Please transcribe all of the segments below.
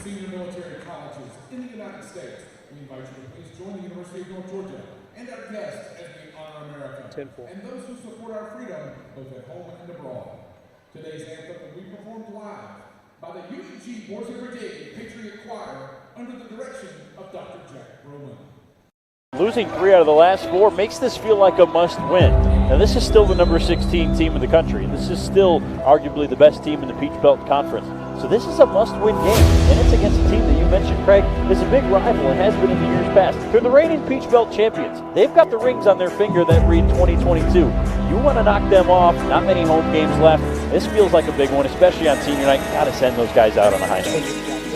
senior military colleges in the United States. We invite you to please join the University of North Georgia and our guests as we honor America and those who support our freedom both at home and abroad. Today's anthem will be performed live by the UEG Boys and Brigade Patriot Choir under the direction of Dr. Jack Roman. Losing 3 out of the last 4 makes this feel like a must-win. Now, this is still the number 16 team in the country. This is still arguably the best team in the Peach Belt Conference. So this is a must-win game, and it's against a team that you mentioned, Craig, is a big rival and has been in the years past. They're the reigning Peach Belt champions. They've got the rings on their finger that read 2022. You want to knock them off. Not many home games left. This feels like a big one, especially on senior night. Got to send those guys out on a high note.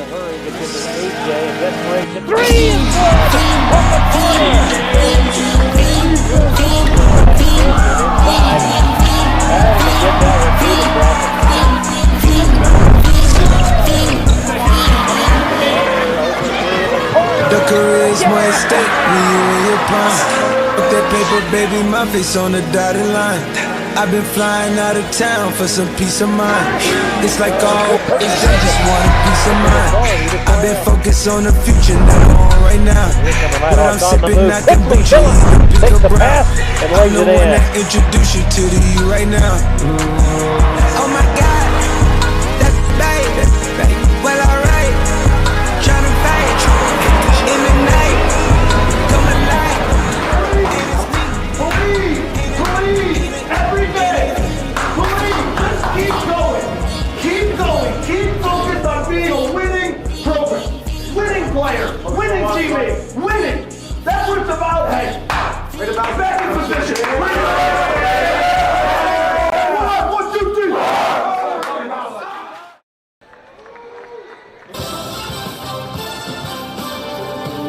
Hurry, gets into AJ and desperation. 3 and 4 from the corner. The career is more at stake when you in your prime. With that paper, baby, my face on the dotted line. I've been flying out of town for some peace of mind. It's like all is they just want a peace of mind. I've been focused on the future, not on right now. But I'm sipping that kombucha, pick a brown. I'm the one that introduce you to the you right now. Oh my God, that's baby. Well, alright, tryna fight in the night, come alive. Believe every day. Believe, just keep going. Keep going. Keep focused on being a winning program, winning player, winning teammate, winning. That's what it's about, hey. Right about back in position. One, two, three.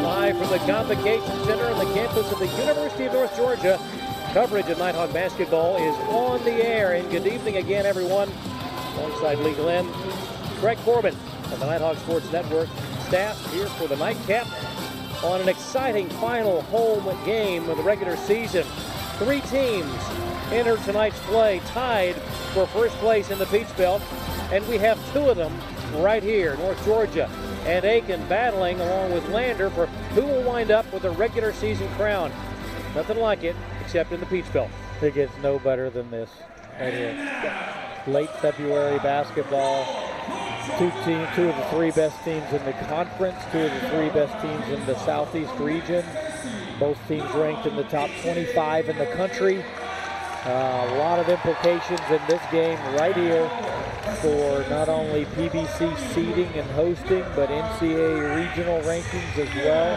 Live from the Convocation Center on the campus of the University of North Georgia. Coverage of Nighthawk basketball is on the air. And good evening again, everyone. Alongside Lee Glenn, Craig Corbin of the Nighthawk Sports Network staff here for the nightcap on an exciting final home game of the regular season. 3 teams enter tonight's play tied for first place in the Peach Belt, and we have 2 of them right here, North Georgia and Aiken battling along with Lander for who will wind up with a regular season crown. Nothing like it except in the Peach Belt. It gets no better than this right here. Late February basketball. 2 of the 3 best teams in the conference, 2 of the 3 best teams in the Southeast region. Both teams ranked in the top 25 in the country. A lot of implications in this game right here for not only PBC seeding and hosting, but NCAA regional rankings as well.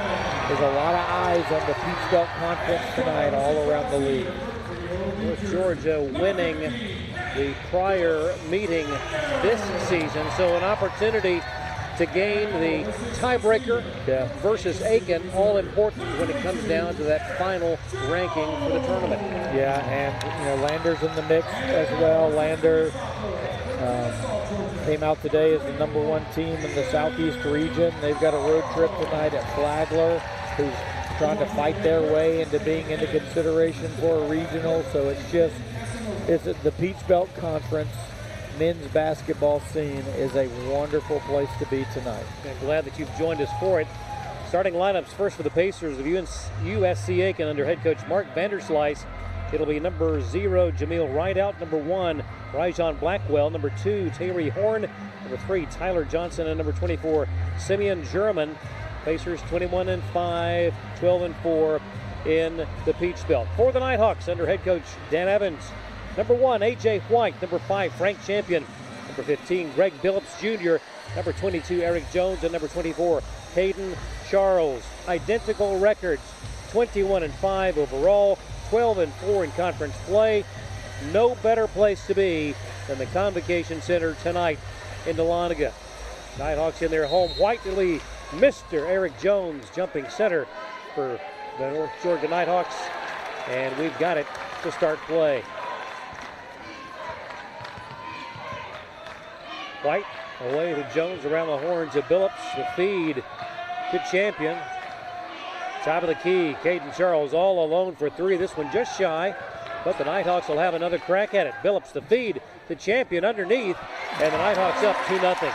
There's a lot of eyes on the Peach Belt Conference tonight all around the league. North Georgia winning the prior meeting this season, so an opportunity to gain the tiebreaker versus Aiken, all important when it comes down to that final ranking for the tournament. Yeah, and Lander's in the mix as well. Lander came out today as the number 1 team in the Southeast region. They've got a road trip tonight at Flagler, who's trying to fight their way into being into consideration for a regional. So it's the Peach Belt Conference men's basketball scene is a wonderful place to be tonight. I'm glad that you've joined us for it. Starting lineups first for the Pacers of USC Aiken under head coach Mark Vanderslice. It'll be number 0, Jameel Rideout. Number 1, Rajon Blackwell. Number 2, Tayri Horn. Number 3, Tyler Johnson. And number 24, Simeon German. Pacers 21-5, 12-4 in the Peach Belt. For the Nighthawks under head coach Dan Evans. Number 1, A.J. White. Number 5, Frank Champion. Number 15, Greg Billups Jr. Number 22, Eric Jones. And number 24, Caden Charles. Identical records, 21-5 overall, 12-4 in conference play. No better place to be than the Convocation Center tonight in Dahlonega. Nighthawks in their home white to lead. Mr. Eric Jones jumping center for the North Georgia Nighthawks. And we've got it to start play. White away to Jones around the horns of Billups. The feed to Champion. Top of the key, Caden Charles all alone for 3. This one just shy, but the Nighthawks will have another crack at it. Billups the feed to Champion underneath, and the Nighthawks up 2-0.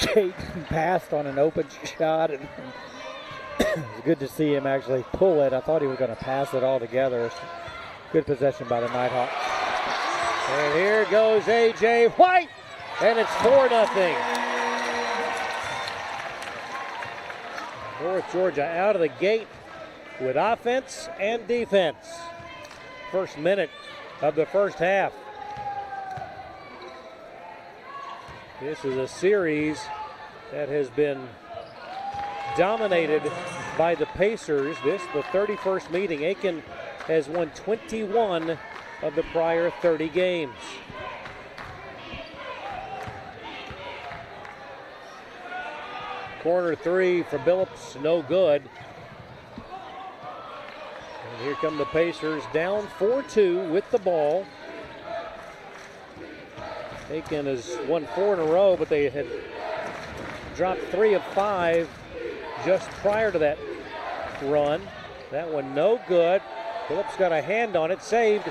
Caden passed on an open shot, and it's good to see him actually pull it. I thought he was going to pass it all together. Good possession by the Nighthawks. And here goes A.J. White, and it's 4-0. North Georgia out of the gate with offense and defense. First minute of the first half. This is a series that has been dominated by the Pacers. This, the 31st meeting. Aiken has won 21 of the prior 30 games. Corner three for Billups, no good. And here come the Pacers, down 4-2 with the ball. Aiken has won 4 in a row, but they had dropped 3 of 5 just prior to that run. That one no good. Billups got a hand on it, saved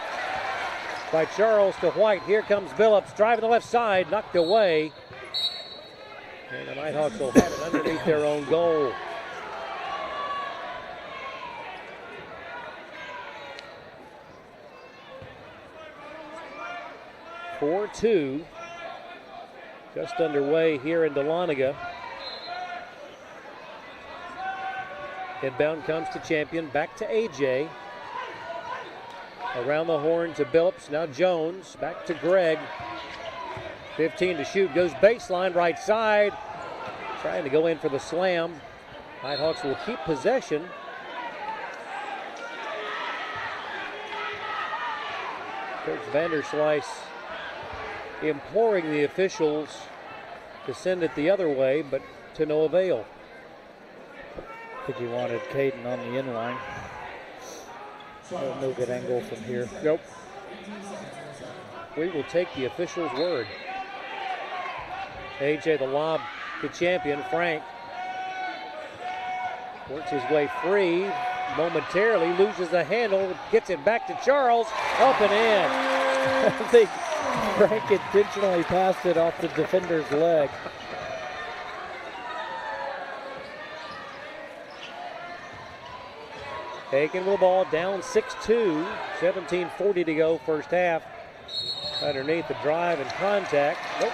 by Charles to White. Here comes Billups, driving the left side, knocked away. And the Nighthawks will have it underneath their own goal. .4-2 just underway here in Dahlonega. Inbound comes to Champion, back to AJ. Around the horn to Billups, now Jones, back to Gregg. 15 to shoot, goes baseline, right side. Trying to go in for the slam. Nighthawks will keep possession. Coach Vanderslice imploring the officials to send it the other way, but to no avail. I think he wanted Caden on the inline. No good angle from here. Nope. We will take the official's word. AJ the lob to Champion. Frank works his way free momentarily, loses the handle, gets it back to Charles, up and in. I think Frank intentionally passed it off the defender's leg. Aiken with the ball, down 6-2, 17:40 to go first half. Underneath the drive and contact. Nope.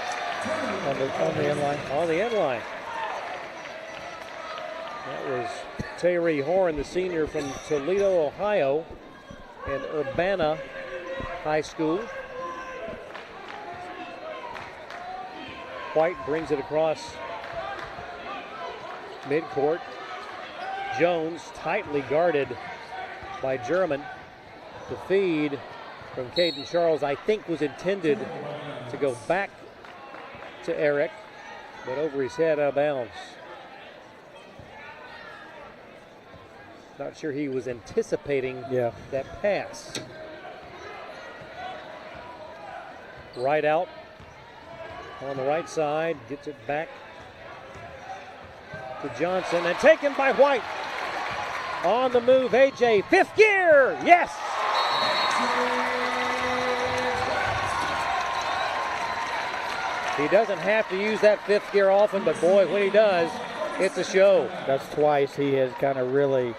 On the end line. On the end line. That was Tyree Horn, the senior from Toledo, Ohio, and Urbana High School. White brings it across midcourt. Jones tightly guarded by German. The feed from Caden Charles, I think, was intended to go back to Eric, but over his head, out of bounds. Not sure he was anticipating that pass. Right out on the right side, gets it back to Johnson, and taken by White. On the move, AJ, fifth gear, yes! He doesn't have to use that fifth gear often, but boy, when he does, it's a show. That's twice he has kind of really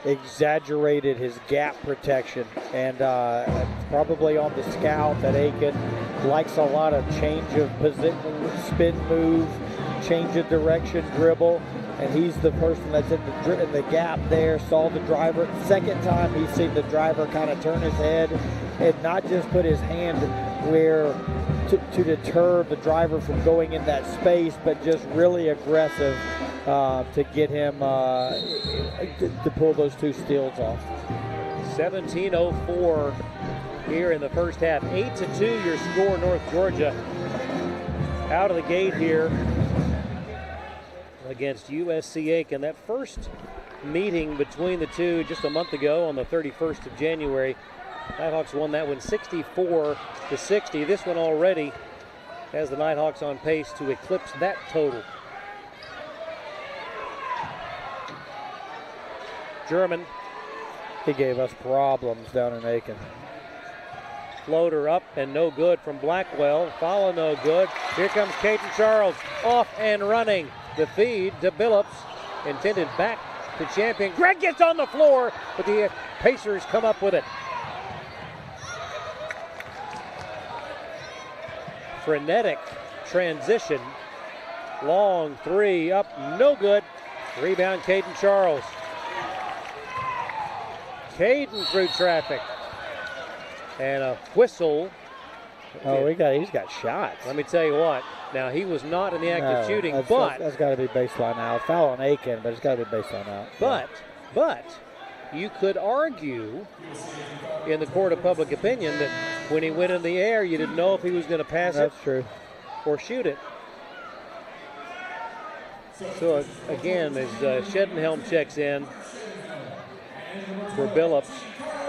exaggerated his gap protection, and probably on the scout that Aiken likes a lot of change of position, spin move, change of direction, dribble, and he's the person that's in the gap there, saw the driver. Second time he's seen the driver kind of turn his head and not just put his hand where to deter the driver from going in that space, but just really aggressive to get him to pull those two steals off. 17:04 here in the first half. 8-2 your score, North Georgia. Out of the gate here against USC Aiken. That first meeting between the two just a month ago on the 31st of January. Nighthawks won that one 64-60. This one already has the Nighthawks on pace to eclipse that total. German. He gave us problems down in Aiken. Floater up and no good from Blackwell. Follow no good. Here comes Caden Charles off and running. The feed to Billups. Intended back to Champion. Greg gets on the floor, but the Pacers come up with it. Frenetic transition. Long three up, no good. Rebound, Caden Charles. Caden through traffic. And a whistle. Oh, he's got shots. Let me tell you what. Now, he was not in the act of shooting, but that's got to be baseline out. Foul on Aiken, but it's got to be baseline out. But you could argue in the court of public opinion that when he went in the air, you didn't know if he was going to pass That's true. or shoot it. So again, as Shedenhelm checks in for Billups,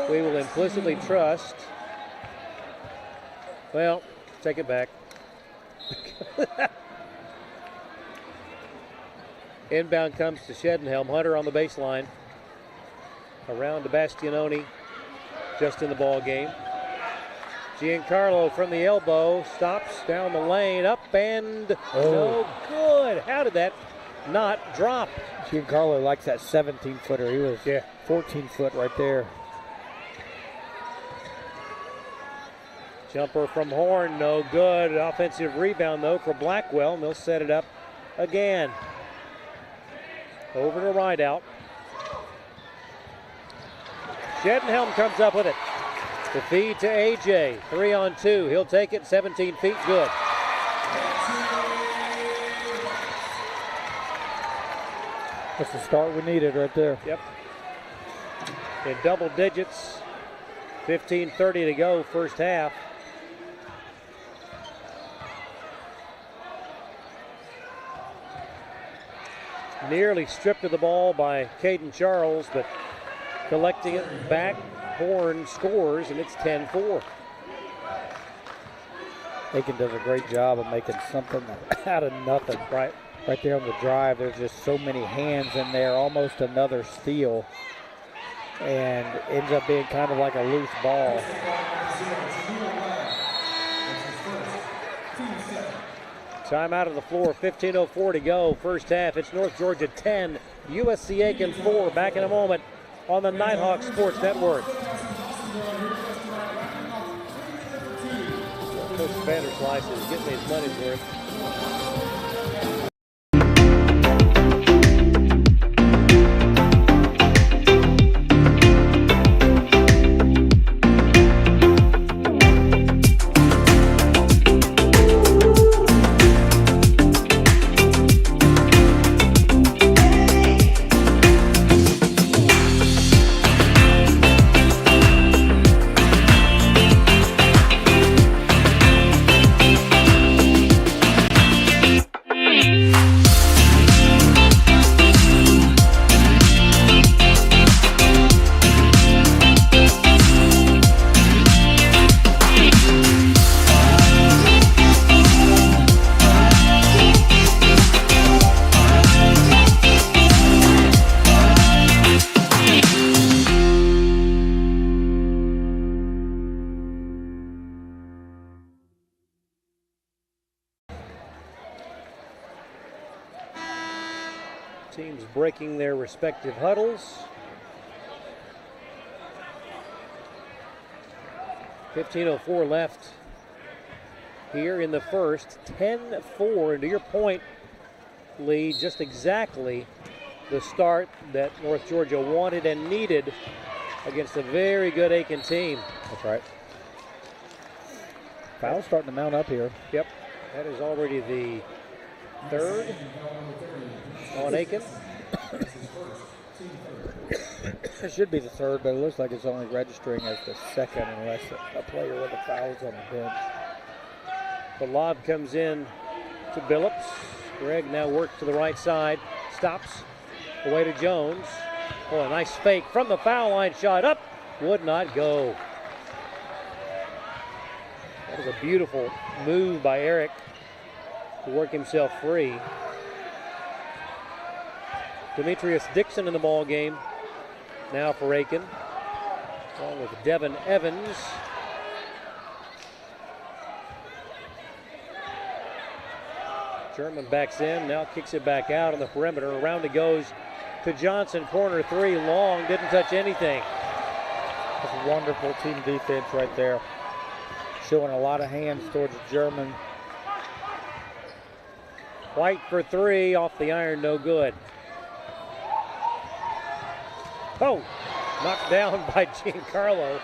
we will implicitly trust. Well, take it back. Inbound comes to Shedenhelm. Hunter on the baseline. Around to Bastianoni, just in the ball game. Giancarlo from the elbow, stops down the lane, up and no good. How did that not drop? Giancarlo likes that 17-footer. He was 14-foot right there. Jumper from Horn, no good. Offensive rebound, though, for Blackwell, and they'll set it up again. Over to Rideout. Shedenhelm comes up with it. The feed to AJ. 3-on-2. He'll take it. 17 feet. Good. That's the start we needed right there. Yep. In double digits. 15:30 to go, first half. Nearly stripped of the ball by Caden Charles, but collecting it back. Horn scores, and it's 10-4. Aiken does a great job of making something out of nothing. Right there on the drive, there's just so many hands in there, almost another steal, and ends up being kind of like a loose ball. Time out of the floor, 15:04 to go, first half. It's North Georgia 10, USC Aiken 4. Back in a moment on the Nighthawk Sports Network. Coach Vanderslice is getting his money's worth. Teams breaking their respective huddles. 15:04 left here in the first. 10-4, and to your point, Lee, just exactly the start that North Georgia wanted and needed against a very good Aiken team. That's right. Foul's starting to mount up here. Yep, that is already the third on Aiken. It should be the third, but it looks like it's only registering as the second unless a player with a foul is on the bench. The lob comes in to Billups. Greg now works to the right side, stops, away to Jones. Oh, a nice fake from the foul line, shot up, would not go. That was a beautiful move by Eric to work himself free. Demetrius Dixon in the ball game now for Aiken, along with Devin Evans. German backs in, now kicks it back out on the perimeter. Around it goes to Johnson, corner three, long, didn't touch anything. That's wonderful team defense right there. Showing a lot of hands towards the German. White for three, off the iron, no good. Oh, knocked down by Giancarlo.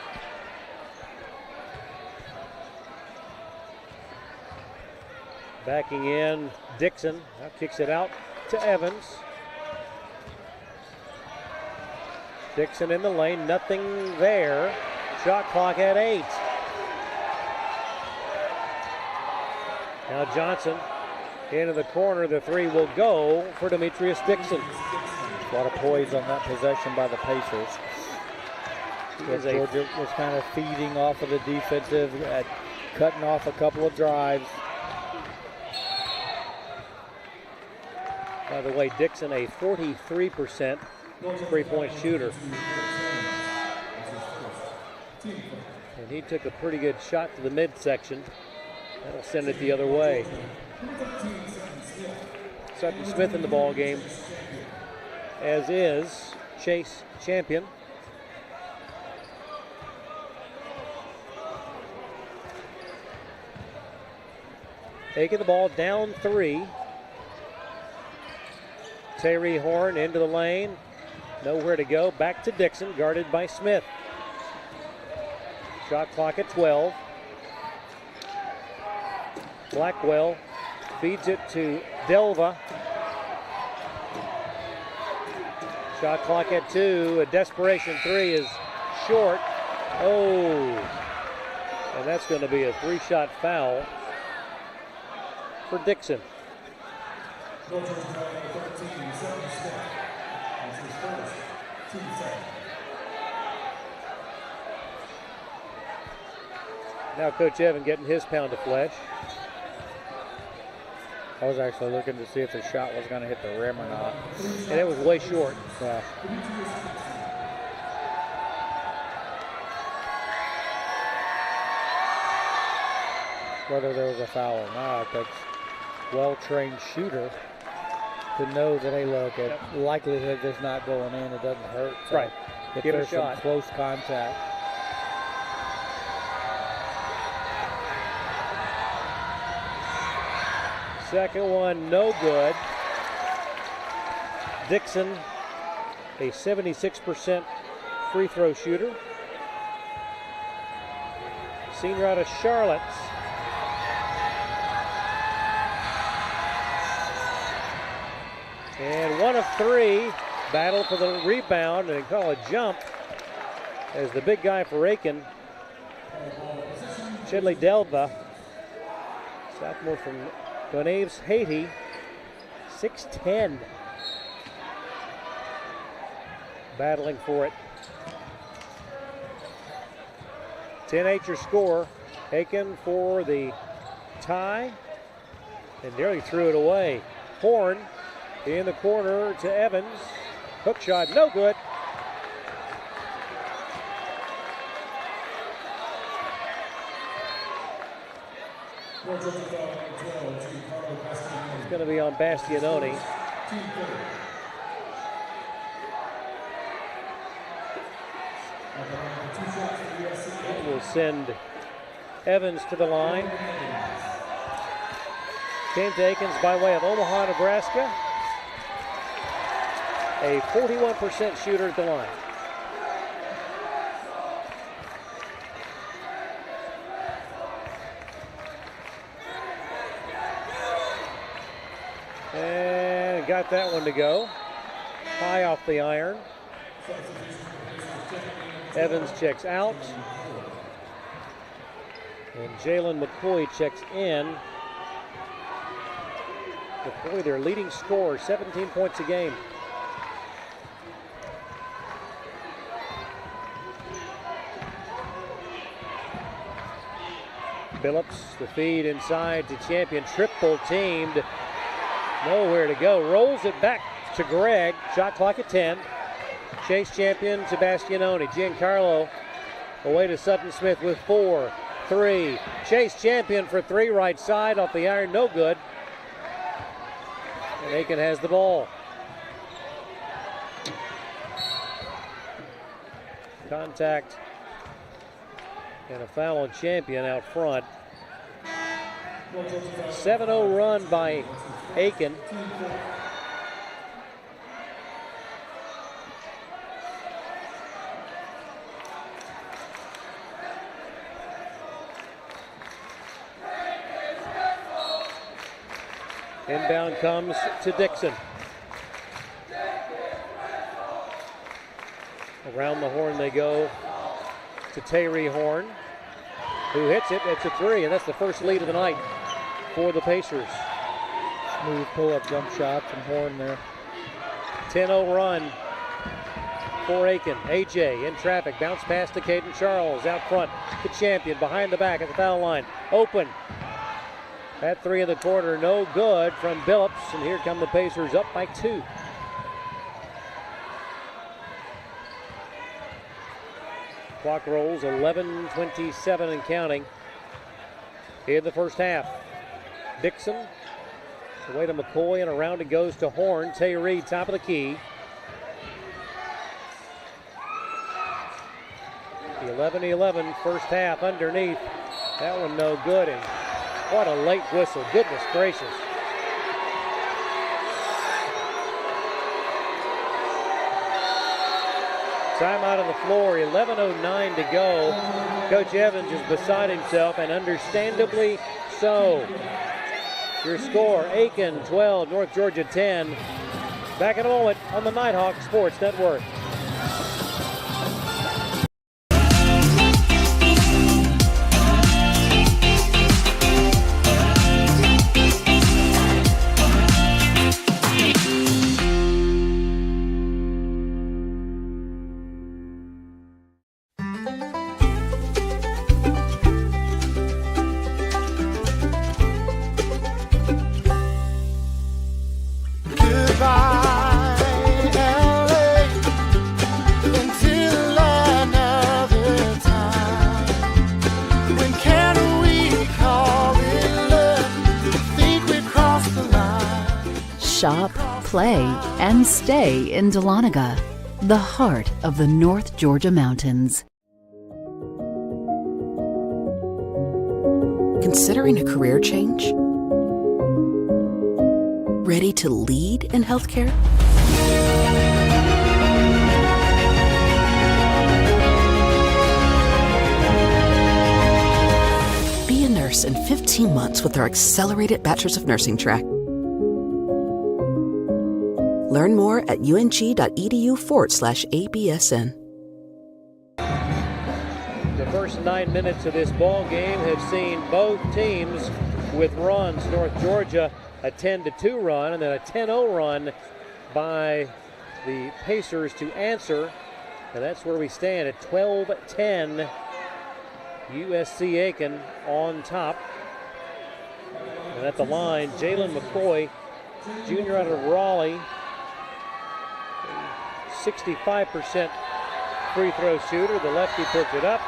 Backing in, Dixon now kicks it out to Evans. Dixon in the lane, nothing there. Shot clock at 8. Now Johnson into the corner. The three will go for Demetrius Dixon. A lot of poise on that possession by the Pacers. Georgia was kind of feeding off of the defensive, cutting off a couple of drives. By the way, Dixon a 43% three-point shooter. And he took a pretty good shot to the midsection. That'll send it the other way. Sutton Smith in the ball game, as is Chase Champion. Taking the ball down 3. Tyree Horn into the lane. Nowhere to go. Back to Dixon, guarded by Smith. Shot clock at 12. Blackwell feeds it to Delva. Shot clock at 2. A desperation three is short. Oh, and that's going to be a 3-shot foul for Dixon. Now Coach Evan getting his pound of flesh. I was actually looking to see if the shot was going to hit the rim or not. And it was way short. Yeah. Whether there was a foul or not, that's well-trained shooter to know that, hey, look, likelihood of this not going in, it doesn't hurt. So right. If Give it a there's some shot. close contact. Second one, no good. Dixon, a 76% free throw shooter. Senior out of Charlotte. And 1 of 3. Battle for the rebound, and they call a jump as the big guy for Aiken, Chidley Delva, sophomore from Donaves Haiti, 6'10", battling for it. 10-8 your score. Aiken for the tie, and nearly threw it away. Horn in the corner to Evans. Hook shot, no good. It's going to be on Bastianoni. That will send Evans to the line. Came to Aikens by way of Omaha, Nebraska. A 41% shooter at the line. And got that one to go. High off the iron. Evans checks out. And Jalen McCoy checks in. McCoy, their leading scorer, 17 points a game. Phillips, the feed inside to Champion, triple teamed. Nowhere to go. Rolls it back to Gregg. Shot clock at 10. Chase Champion to Bastianoni. Giancarlo away to Sutton Smith with 4, 3. Chase Champion for 3, right side off the iron, no good. And Aiken has the ball. Contact and a foul on Champion out front. 7-0 run by Aiken. Inbound comes to Dixon. Around the horn they go to Tyree Horn, who hits it. It's a three, and that's the first lead of the night for the Pacers. Smooth pull-up jump shot from Horn there. 10-0 run for Aiken. AJ in traffic, bounce pass to Caden Charles out front to Champion behind the back at the foul line. Open. That three in the corner, no good from Billups, and here come the Pacers up by 2. Clock rolls 11:27 and counting in the first half. Dixon away to McCoy, and around it goes to Horn. Tyree, top of the key. The 11-11 first half underneath. That one no good, and what a late whistle. Goodness gracious. Timeout on the floor, 11:09 to go. Coach Evans is beside himself, and understandably so. Your score, Aiken 12, North Georgia 10. Back in a moment on the Nighthawk Sports Network. Shop, play, and stay in Dahlonega, the heart of the North Georgia mountains. Considering a career change? Ready to lead in healthcare? Be a nurse in 15 months with our accelerated Bachelor's of Nursing track. Learn more at ung.edu/ABSN. The first 9 minutes of this ball game have seen both teams with runs. North Georgia a 10-2 run, and then a 10-0 run by the Pacers to answer. And that's where we stand at 12-10. USC Aiken on top. And at the line, Jalen McCoy, junior out of Raleigh. 65% free throw shooter. The lefty puts it up.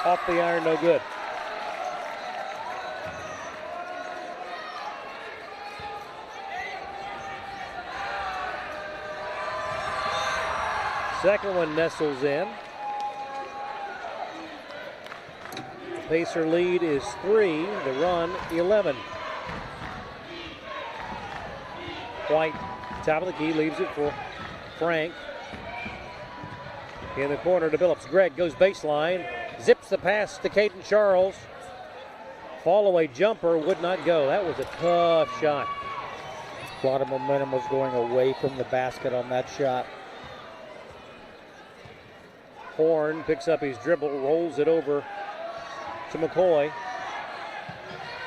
Off the iron, no good. Second one nestles in. The Pacer lead is 3, the run 11. White, top of the key, leaves it for Frank. In the corner to Billups. Gregg goes baseline, zips the pass to Caden Charles. Fall away jumper would not go. That was a tough shot. A lot of momentum was going away from the basket on that shot. Horn picks up his dribble, rolls it over to McCoy.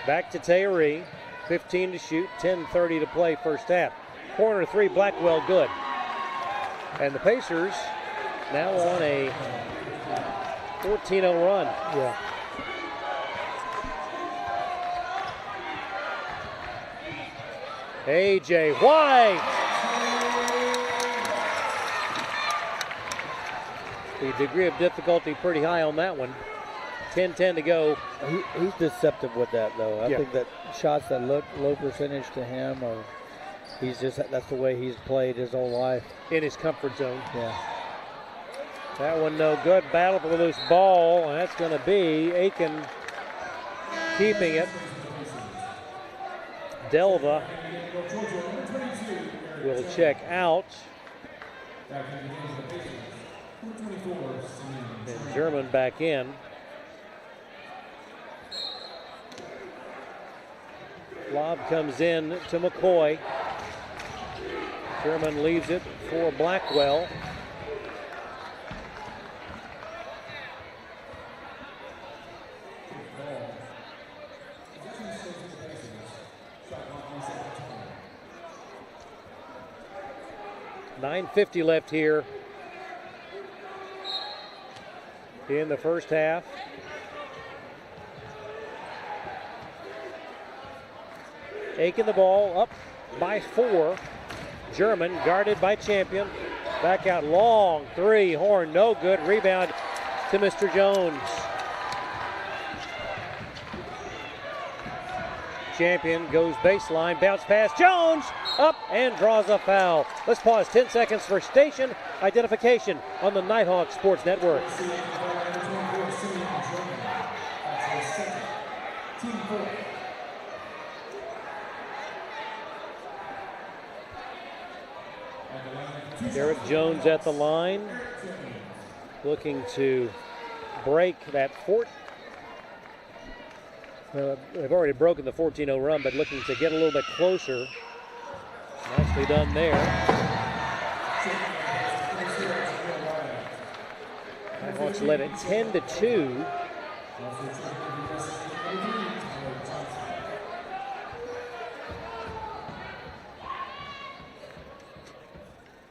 Back to Tyree. 15 to shoot, 10:30 to play first half. Corner three, Blackwell, good. And the Pacers now on a 14-0 run. Yeah. AJ White. The degree of difficulty pretty high on that one. 10-10 to go. He's deceptive with that, though. I think that shots that look low percentage to him, or that's the way he's played his whole life. In his comfort zone. Yeah. That one no good. Battle for the loose ball, and that's going to be Aiken keeping it. Delva will check out. And German back in. Lob comes in to McCoy. German leaves it for Blackwell. .950 left here in the first half. Aiken the ball up by 4. German guarded by Champion. Back out long 3. Horn no good. Rebound to Mr. Jones. Champion goes baseline. Bounce pass. Jones up and draws a foul. Let's pause 10 seconds for station identification on the Nighthawk Sports Network. Derek Jones at the line, looking to break that they've already broken the 14-0 run, but looking to get a little bit closer. Nicely done there. Nighthawks led it 10-2.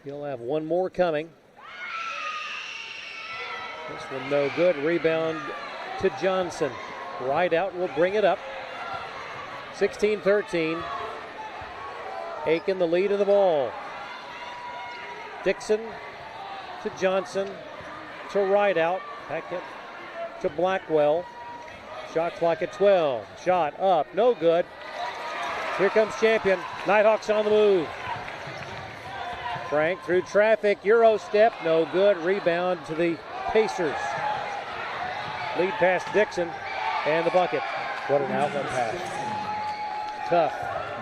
He'll have one more coming. This one no good. Rebound to Johnson. Right out will bring it up. 16-13. Aiken the lead of the ball. Dixon to Johnson to Rideout. Back it to Blackwell. Shot clock at 12. Shot up, no good. Here comes Champion. Nighthawks on the move. Frank through traffic, Euro step, no good. Rebound to the Pacers. Lead pass Dixon and the bucket. What an outlet pass. Tough.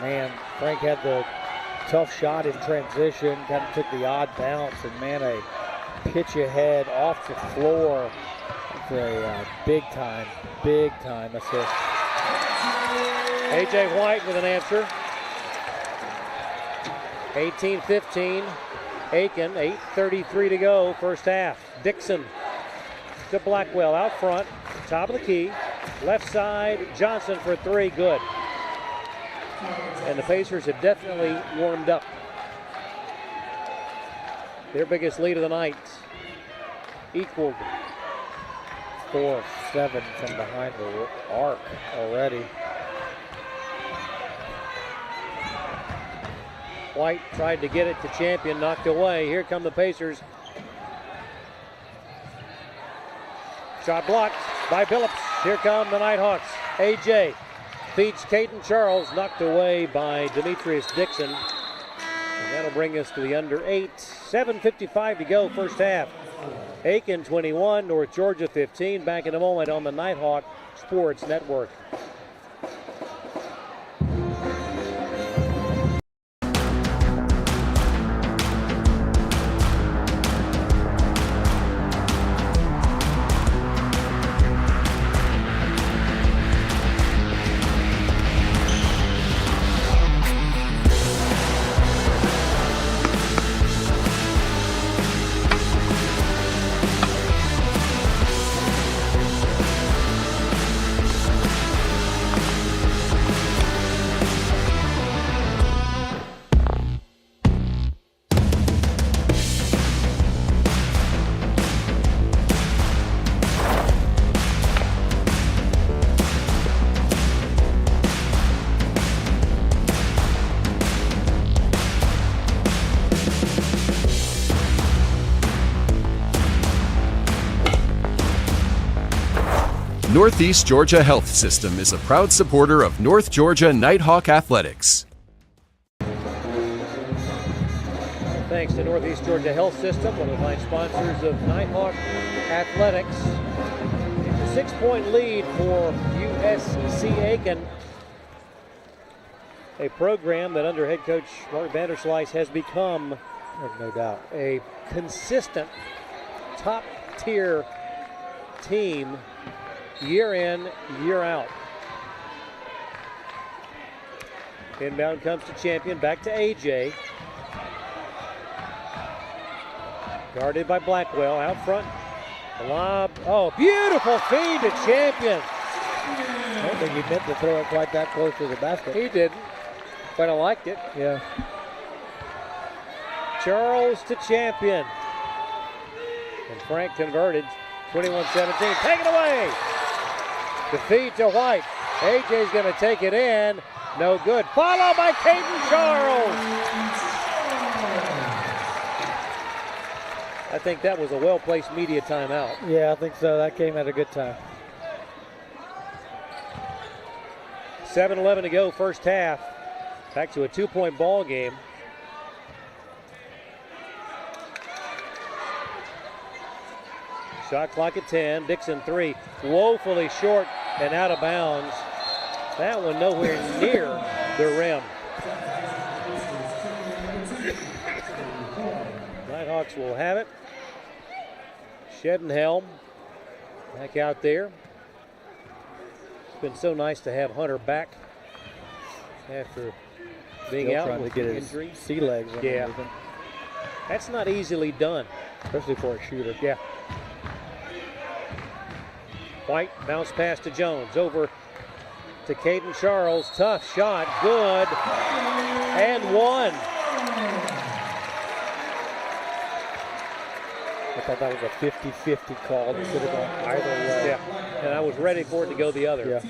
Man, Frank had the tough shot in transition, kind of took the odd bounce, and man, a pitch ahead off the floor for a big time assist. A.J. White with an answer. 18-15. Aiken, 8:33 to go, first half. Dixon to Blackwell out front, top of the key. Left side, Johnson for 3, good. And the Pacers have definitely warmed up. Their biggest lead of the night, equaled. 4-7 from behind the arc already. White tried to get it to Champion, knocked away. Here come the Pacers. Shot blocked by Phillips. Here come the Nighthawks. A.J. feeds Caden Charles, knocked away by Demetrius Dixon. And that'll bring us to the under 8. 7:55 to go, first half. Aiken 21, North Georgia 15. Back in a moment on the Nighthawk Sports Network. Northeast Georgia Health System is a proud supporter of North Georgia Nighthawk Athletics. Thanks to Northeast Georgia Health System, one of the fine sponsors of Nighthawk Athletics. A 6-point lead for USC Aiken, a program that under head coach Mark Vanderslice has become, no doubt, a consistent top-tier team year in, year out. Inbound comes to Champion, back to AJ. Guarded by Blackwell, out front. The lob, oh, beautiful feed to Champion. I don't think he meant to throw it quite that close to the basket. He didn't, but I liked it. Yeah. Charles to Champion. And Frank converted, 21-17, taken away. The feed to White. AJ's gonna take it in, no good. Followed by Caden Charles. I think that was a well-placed media timeout. Yeah, I think so. That came at a good time. 7:11 to go, first half. Back to a 2-point ball game. Shot clock at 10. Dixon 3, woefully short and out of bounds. That one nowhere near the rim. Nighthawks will have it. Shedenhelm back out there. It's been so nice to have Hunter back after being Still out trying with to get injury. his sea legs. Yeah, that's not easily done, especially for a shooter. Yeah. White bounce pass to Jones, over to Caden Charles. Tough shot, good, and one. I thought that was a 50-50 call. It could have gone either way. Yeah, and I was ready for it to go the other. Yeah.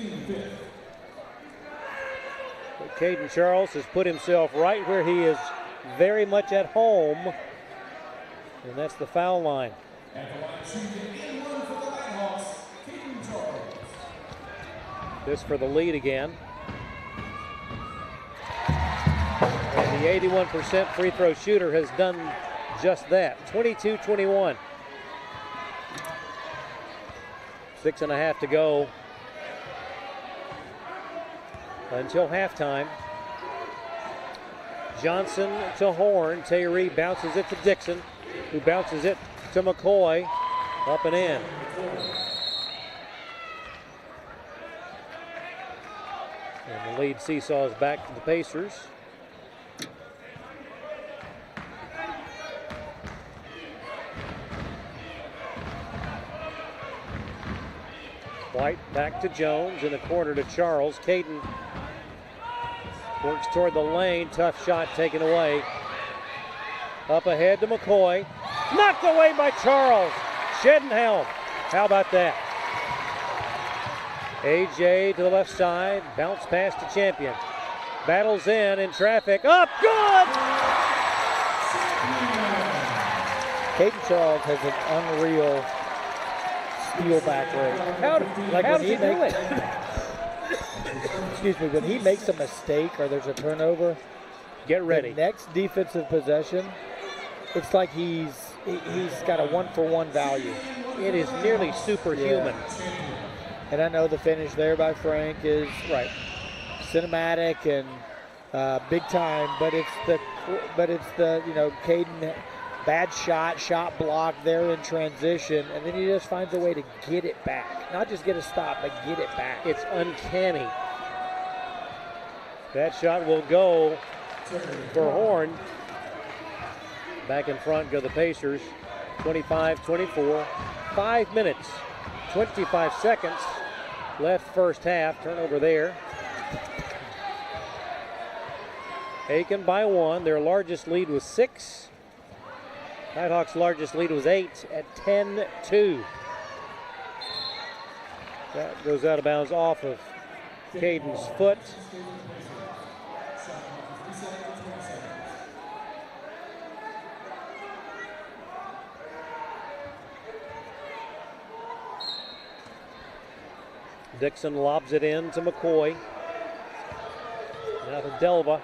But Caden Charles has put himself right where he is very much at home, and that's the foul line. This for the lead again. And the 81% free throw shooter has done just that. 22-21. 6.5 to go until halftime. Johnson to Horn. Tyree bounces it to Dixon, who bounces it to McCoy. Up and in. And the lead seesaws back to the Pacers. White back to Jones, in the corner to Charles. Caden works toward the lane. Tough shot taken away. Up ahead to McCoy. Knocked away by Charles. Shedenhelm. How about that? AJ to the left side. Bounce pass to Champion. Battles in traffic. Up, good! Caden Charles has an unreal steal back rate. How did he do it? Excuse me, when he makes a mistake or there's a turnover, get ready. The next defensive possession, it's like he's got a 1-for-1 value. It is nearly superhuman. Yeah. And I know the finish there by Frank is right, cinematic and big time, but it's the Caden. Bad shot block there in transition, and then he just finds a way to get it back. Not just get a stop, but get it back. It's uncanny. That shot will go for Horn. Back in front go the Pacers, 25-24. 5 minutes, 25 seconds left first half. Turnover there. Aiken by 1. Their largest lead was 6. Nighthawks' largest lead was 8 at 10-2. That goes out of bounds off of Caden's foot. Dixon lobs it in to McCoy. Now to Delva.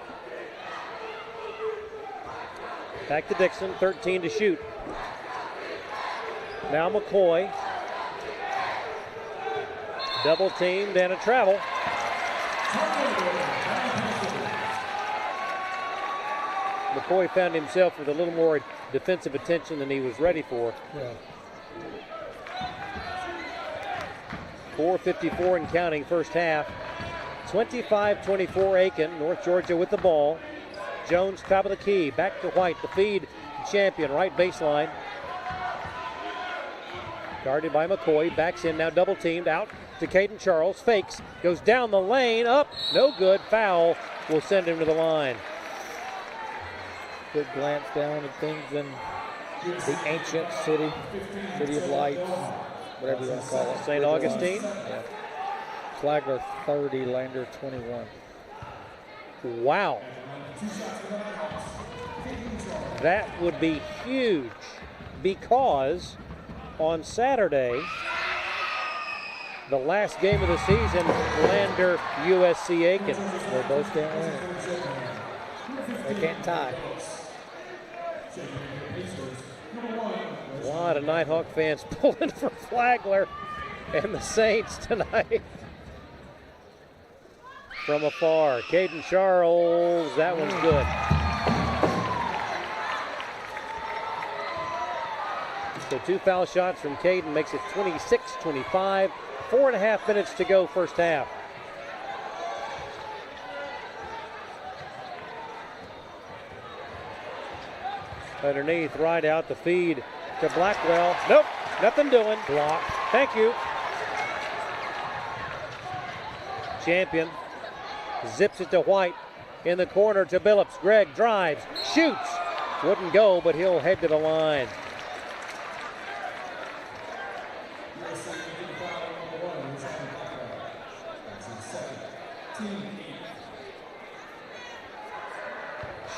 Back to Dixon, 13 to shoot. Now McCoy. Double teamed and a travel. McCoy found himself with a little more defensive attention than he was ready for. Yeah. 4:54 and counting first half. 25-24 Aiken. North Georgia with the ball. Jones top of the key. Back to White. The feed to Champion. Right baseline. Guarded by McCoy. Backs in now double teamed. Out to Caden Charles. Fakes. Goes down the lane. Up. No good. Foul. Will send him to the line. Quick glance down at things in the ancient city of lights, whatever you want to call it. St. Augustine. Yeah. Flagler 30, Lander 21. Wow. That would be huge because on Saturday, the last game of the season, Lander USC Aiken. They both can't win it. They can't tie. A lot of Nighthawk fans pulling for Flagler and the Saints tonight. From afar, Caden Charles, that one's good. So 2 foul shots from Caden makes it 26-25. 4.5 minutes to go first half. Underneath, right out the feed to Blackwell. Nope, nothing doing. Block. Thank you. Champion zips it to White in the corner to Billups. Greg drives, shoots. Wouldn't go, but he'll head to the line.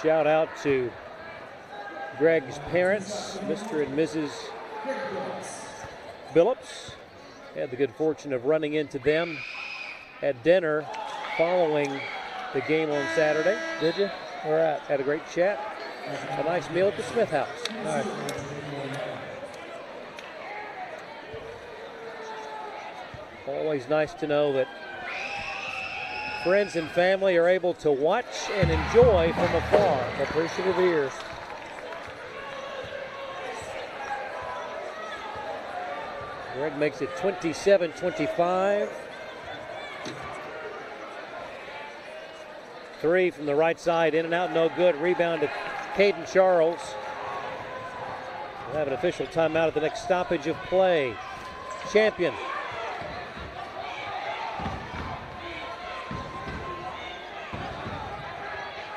Shout out to Greg's parents, Mr. and Mrs. Billups. Had the good fortune of running into them at dinner following the game on Saturday. Did you? Where at? Had a great chat. A nice meal at the Smith House. Nice. Always nice to know that friends and family are able to watch and enjoy from afar. Appreciative ears. Greg makes it 27-25. 3 from the right side, in and out, no good. Rebound to Caden Charles. We'll have an official timeout at the next stoppage of play. Champion.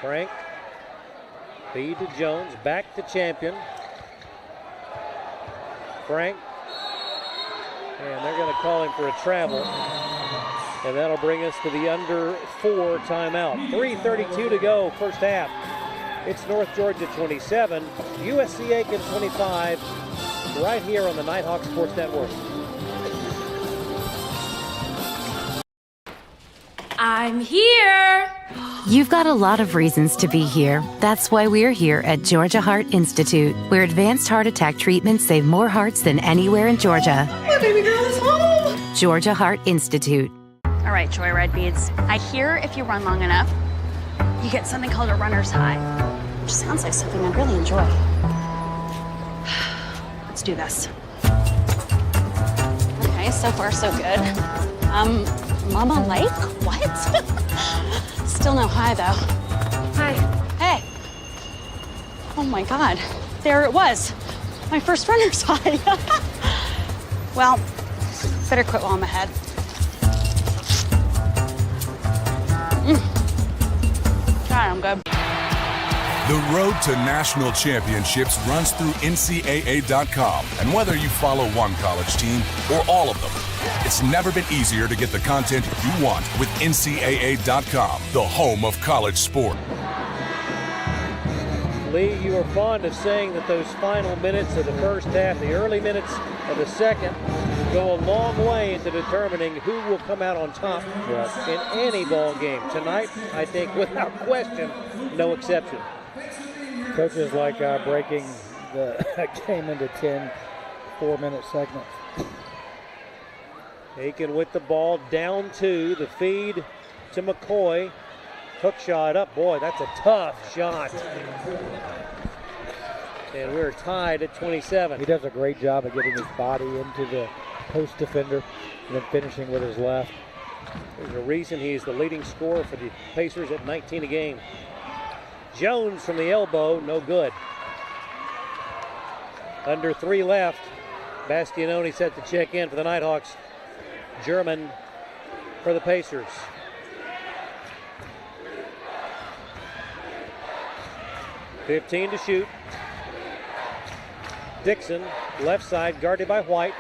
Frank. Feed to Jones, back to Champion. Frank. And they're going to call him for a travel. And that'll bring us to the under 4 timeout. 3:32 to go, first half. It's North Georgia 27, USC Aiken 25, right here on the Nighthawk Sports Network. I'm here. You've got a lot of reasons to be here. That's why we're here at Georgia Heart Institute, where advanced heart attack treatments save more hearts than anywhere in Georgia. My baby girl is home. Georgia Heart Institute. All right, Joyride Beads. I hear if you run long enough, you get something called a runner's high, which sounds like something I really enjoy. Let's do this. Okay, so far so good. Mama Lake? What? Still no high though. Hi. Hey. Oh my God, there it was. My first runner's high. Well, better quit while I'm ahead. God, I'm good. The road to national championships runs through NCAA.com. And whether you follow one college team or all of them, it's never been easier to get the content you want with NCAA.com, the home of college sport. Lee, you are fond of saying that those final minutes of the first half, the early minutes of the second, go a long way into determining who will come out on top in any ball game. Tonight, I think, without question, no exception. Coaches like breaking the game into 10 4-minute segments. Aiken with the ball, down 2, the feed to McCoy. Hook shot up, boy, that's a tough shot. And we're tied at 27. He does a great job of getting his body into the post defender and then finishing with his left. There's a reason he's the leading scorer for the Pacers at 19 a game. Jones from the elbow, no good. Under 3 left. Bastianoni set to check in for the Nighthawks. German for the Pacers. .15 to shoot. Dixon, left side, guarded by White.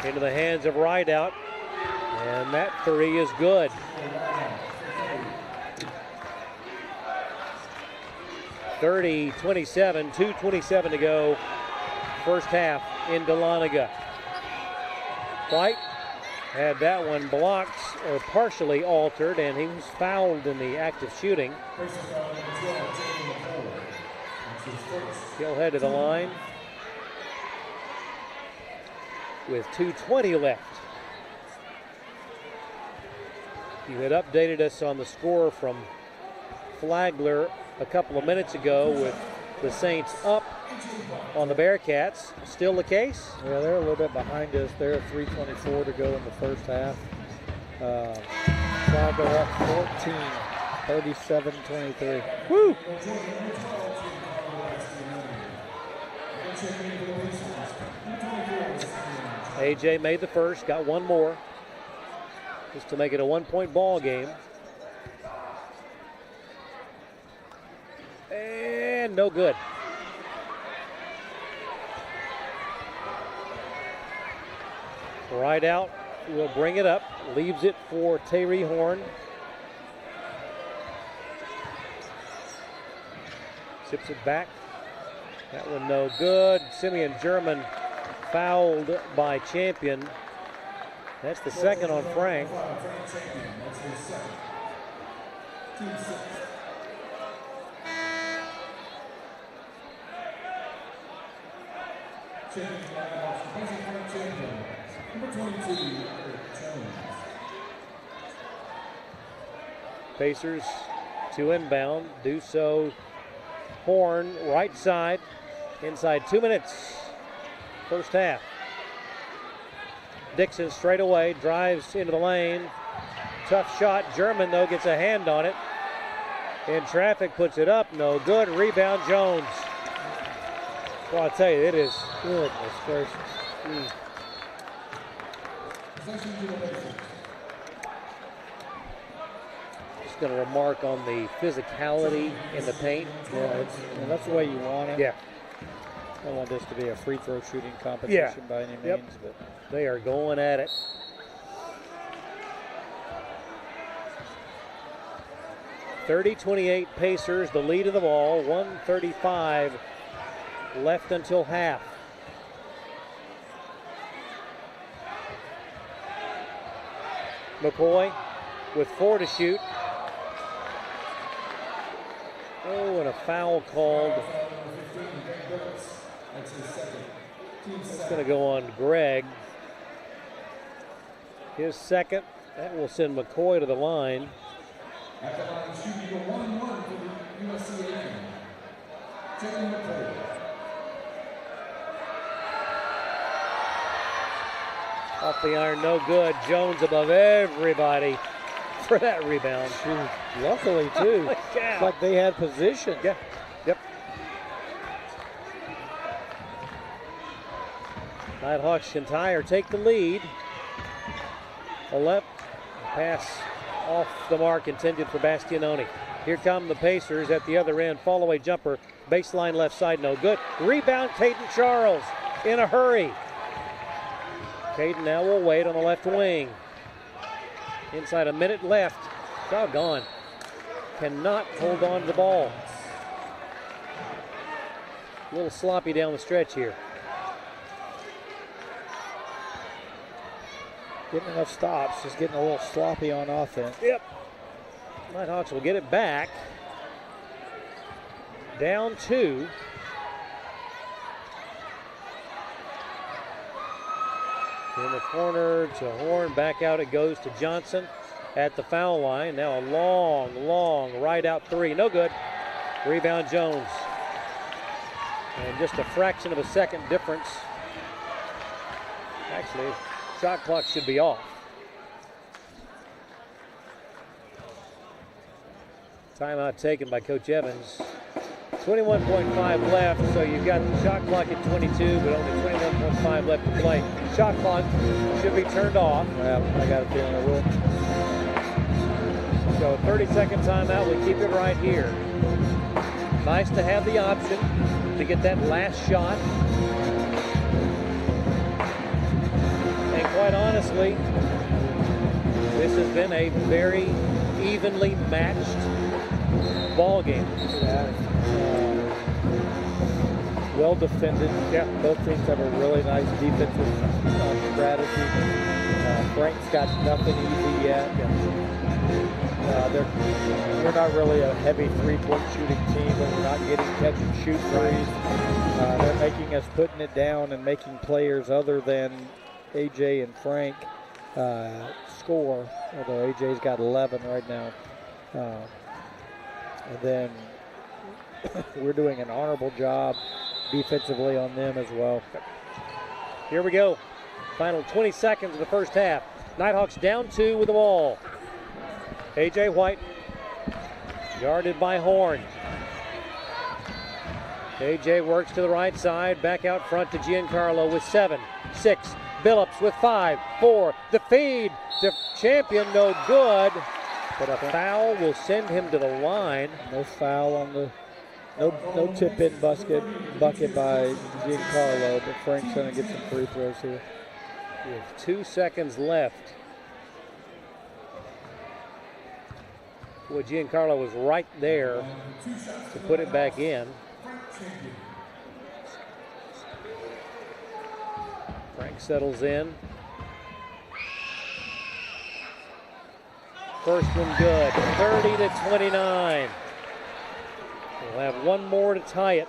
Into the hands of Rideout. And that 3 is good. .30-27, 2:27 to go. First half in Dahlonega. White had that one blocked or partially altered, and he was fouled in the act of shooting. He'll head to the line with 2:20 left. You had updated us on the score from Flagler a couple of minutes ago with the Saints up on the Bearcats. Still the case? Yeah, they're a little bit behind us. They're at 3:24 to go in the first half. Flagler up 14, 37-23. Woo! AJ made the first, got one more, just to make it a 1-point ball game. And no good. Right out, will bring it up, leaves it for Tyree Horn. Sips it back. That one no good. Simeon German fouled by Champion. That's the second on Frank. Pacers to inbound, do so. Horn, right side, inside 2 minutes, first half. Dixon straight away, drives into the lane. Tough shot, German though gets a hand on it. In traffic, puts it up, no good. Rebound, Jones. Well, I'll tell you, it is goodness gracious. Just going to remark on the physicality in the paint. Yeah, that's the way you want it. Yeah. I don't want this to be a free throw shooting competition by any means, but they are going at it. .30-28 Pacers, the lead of the ball. 1:35 left until half. McCoy with 4 to shoot. Oh, and a foul called. It's going to go on Greg. His second. That will send McCoy to the line. At the line, shooting a 1-1 for the USC Aiken. Taking McCoy. Off the iron, no good. Jones above everybody for that rebound. Luckily, too. It's like they had position. Yeah. Yep. Nighthawks can tie or take the lead. A left pass off the mark intended for Bastianoni. Here come the Pacers at the other end. Fall away jumper. Baseline left side, no good. Rebound, Caden Charles in a hurry. Caden now will wait on the left wing. Inside a minute left. Doggone. Cannot hold on to the ball. A little sloppy down the stretch here. getting enough stops, just getting a little sloppy on offense. Yep. Nighthawks will get it back. Down 2. In the corner to Horn. Back out it goes to Johnson at the foul line. Now a long right out 3. No good. Rebound Jones. And just a fraction of a second difference. Actually, shot clock should be off. Timeout taken by Coach Evans. 21.5 left, so you've got the shot clock at 22, but only 21.5 left to play. Shot clock should be turned off. Well, I got a feeling it will. So 30-second timeout, we keep it right here. Nice to have the option to get that last shot. And quite honestly, this has been a very evenly matched ball game. Yeah. Well defended. Yeah. Both teams have a really nice defensive strategy. Frank's got nothing easy yet. We're not really a heavy three-point shooting team, but we're not getting catch-and-shoot threes. They're making us putting it down and making players other than AJ and Frank score, although AJ's got 11 right now. And then we're doing an honorable job defensively on them as well. Here we go. Final 20 seconds of the first half. Nighthawks down 2 with the ball. AJ White guarded by Horn. AJ works to the right side, back out front to Giancarlo with 7, 6. Billups with 5, 4. The feed to Champion, no good. But a foul will send him to the line. No foul on the, no tip-in bucket by Giancarlo, but Frank's going to get some free throws here. With 2 seconds left. Well, Giancarlo was right there to put it back in. Frank settles in. First one good, 30-29. We'll have one more to tie it.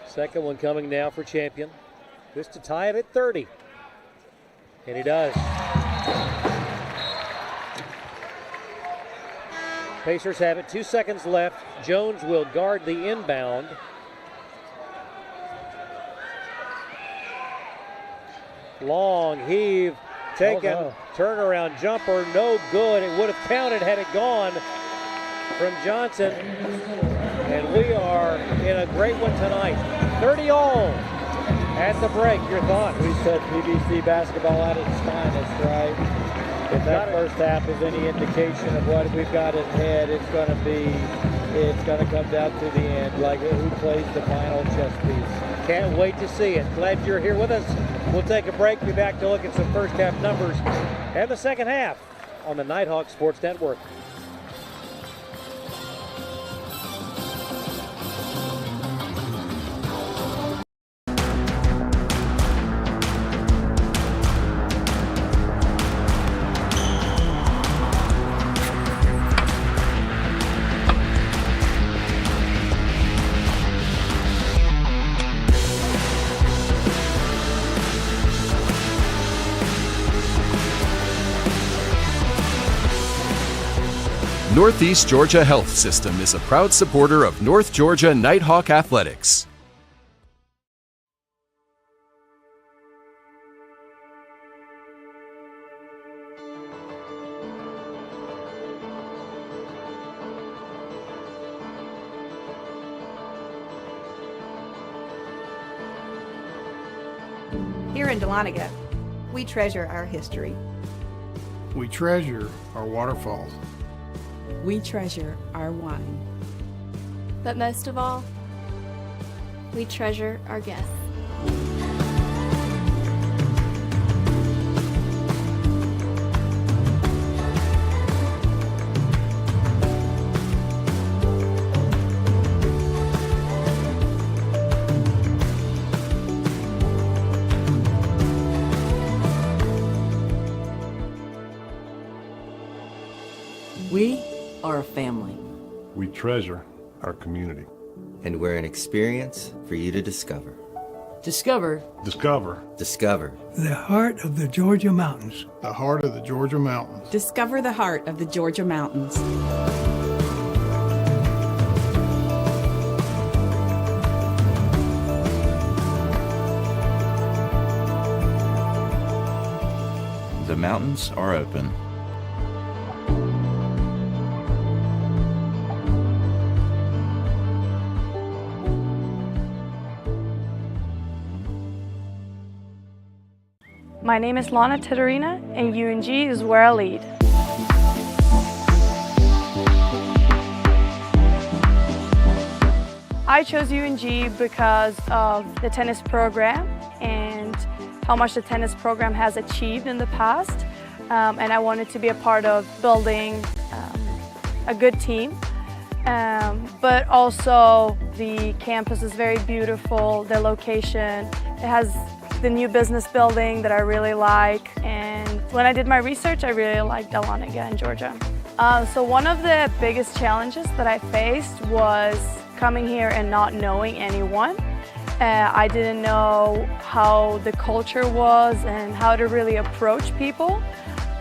Second one coming now for Champion. This to tie it at 30. And he does. Pacers have it, 2 seconds left. Jones will guard the inbound. Long heave, taken, turnaround jumper, no good. It would have counted had it gone from Johnson. And we are in a great one tonight. 30 all at the break. Your thoughts? We said PBC basketball at its finest, right? If that first half is any indication of what we've got ahead, it's going to come down to the end, like who plays the final chess piece. Can't wait to see it. Glad you're here with us. We'll take a break, be back to look at some first half numbers and the second half on the Nighthawk Sports Network. Northeast Georgia Health System is a proud supporter of North Georgia Nighthawk Athletics. Here in Dahlonega, we treasure our history. We treasure our waterfalls. We treasure our wine. But most of all, we treasure our guests. are a family. We treasure our community. And we're an experience for you to discover. Discover. Discover. Discover. The heart of the Georgia mountains. The heart of the Georgia mountains. Discover the heart of the Georgia mountains. The mountains are open. My name is Lana Titterina, and UNG is where I lead. I chose UNG because of the tennis program and how much the tennis program has achieved in the past. And I wanted to be a part of building a good team. But also the campus is very beautiful, the location. It has the new business building that I really like. And when I did my research, I really liked Dahlonega in Georgia. So one of the biggest challenges that I faced was coming here and not knowing anyone. I didn't know how the culture was and how to really approach people.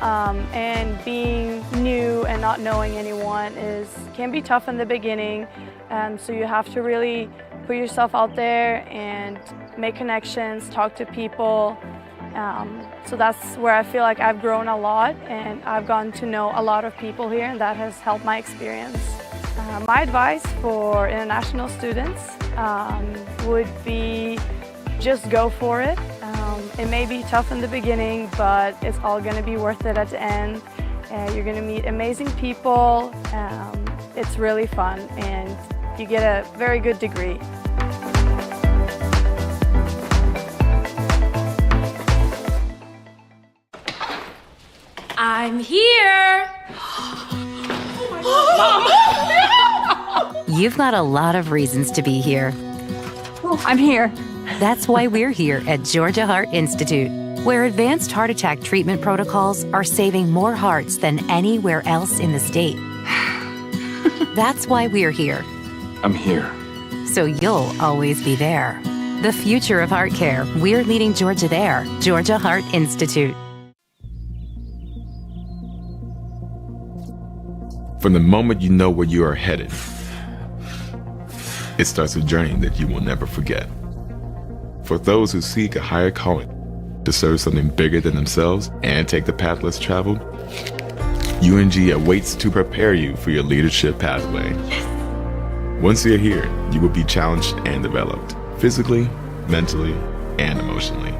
And being new and not knowing anyone can be tough in the beginning. So you have to really put yourself out there and make connections, talk to people. So that's where I feel like I've grown a lot, and I've gotten to know a lot of people here, and that has helped my experience. My advice for international students would be just go for it. It may be tough in the beginning, but it's all going to be worth it at the end. You're going to meet amazing people. It's really fun, and you get a very good degree. I'm here! You've got a lot of reasons to be here. I'm here. That's why we're here at Georgia Heart Institute, where advanced heart attack treatment protocols are saving more hearts than anywhere else in the state. That's why we're here. I'm here. So you'll always be there. The future of heart care, we're leading Georgia there. Georgia Heart Institute. From the moment you know where you are headed, it starts a journey that you will never forget. For those who seek a higher calling, to serve something bigger than themselves and take the path less traveled, UNG awaits to prepare you for your leadership pathway. Once you're here, you will be challenged and developed, physically, mentally, and emotionally.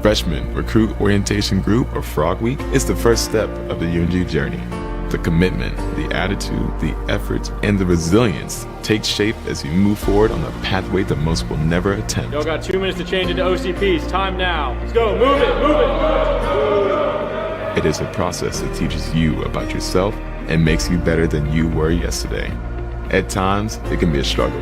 Freshman Recruit Orientation Group, or Frog Week, is the first step of the UNG journey. The commitment, the attitude, the effort, and the resilience take shape as you move forward on a pathway that most will never attempt. Y'all got 2 minutes to change into OCPs. Time now. Let's go. Move it. Move it. It is a process that teaches you about yourself and makes you better than you were yesterday. At times, it can be a struggle,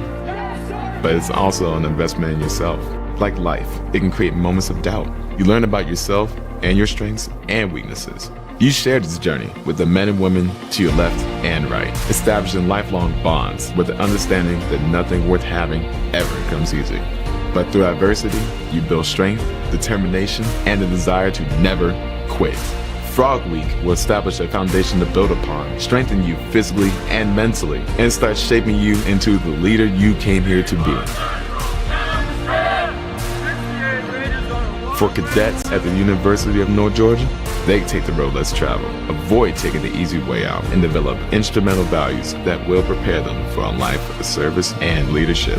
but it's also an investment in yourself. Like life, it can create moments of doubt. You learn about yourself and your strengths and weaknesses. You share this journey with the men and women to your left and right, establishing lifelong bonds with the understanding that nothing worth having ever comes easy. But through adversity, you build strength, determination, and the desire to never quit. Frog Week will establish a foundation to build upon, strengthen you physically and mentally, and start shaping you into the leader you came here to be. For cadets at the University of North Georgia, they take the road less traveled, avoid taking the easy way out, and develop instrumental values that will prepare them for a life of service and leadership.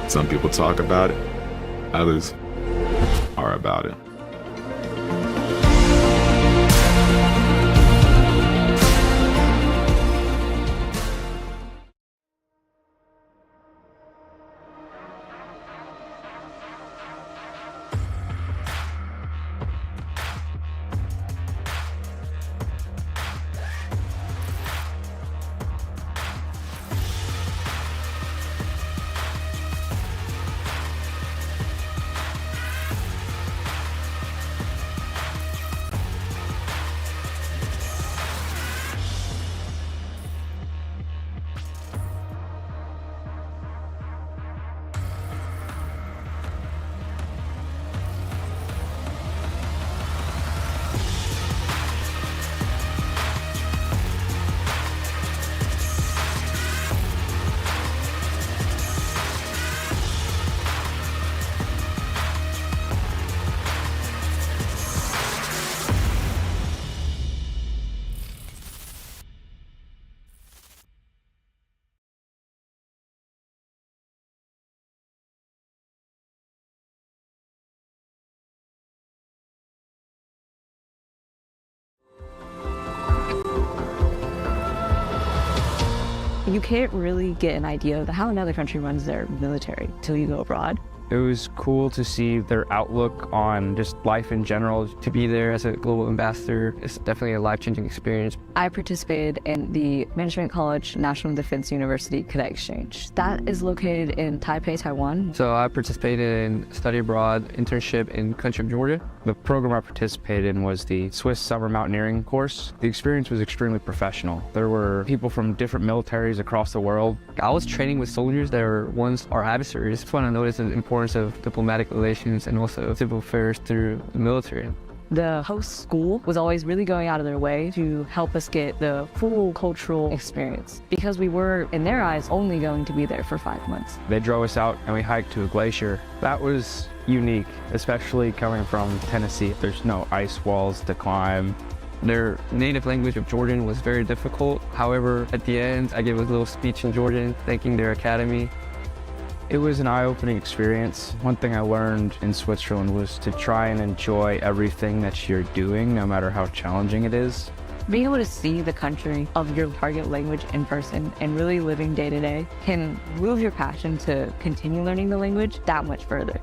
Some people talk about it, others are about it. You can't really get an idea of how another country runs their military till you go abroad. It was cool to see their outlook on just life in general. To be there as a global ambassador is definitely a life-changing experience. I participated in the Management College National Defense University Cadet Exchange. That is located in Taipei, Taiwan. So I participated in study abroad internship in country of Georgia. The program I participated in was the Swiss Summer Mountaineering course. The experience was extremely professional. There were people from different militaries across the world. I was training with soldiers that were once our adversaries. It's fun to notice the importance of diplomatic relations and also civil affairs through the military. The host school was always really going out of their way to help us get the full cultural experience because we were, in their eyes, only going to be there for 5 months. They drove us out and we hiked to a glacier. That was unique, especially coming from Tennessee. There's no ice walls to climb. Their native language of Georgian was very difficult. However, at the end, I gave a little speech in Georgian, thanking their academy. It was an eye-opening experience. One thing I learned in Switzerland was to try and enjoy everything that you're doing, no matter how challenging it is. Being able to see the country of your target language in person and really living day to day can move your passion to continue learning the language that much further.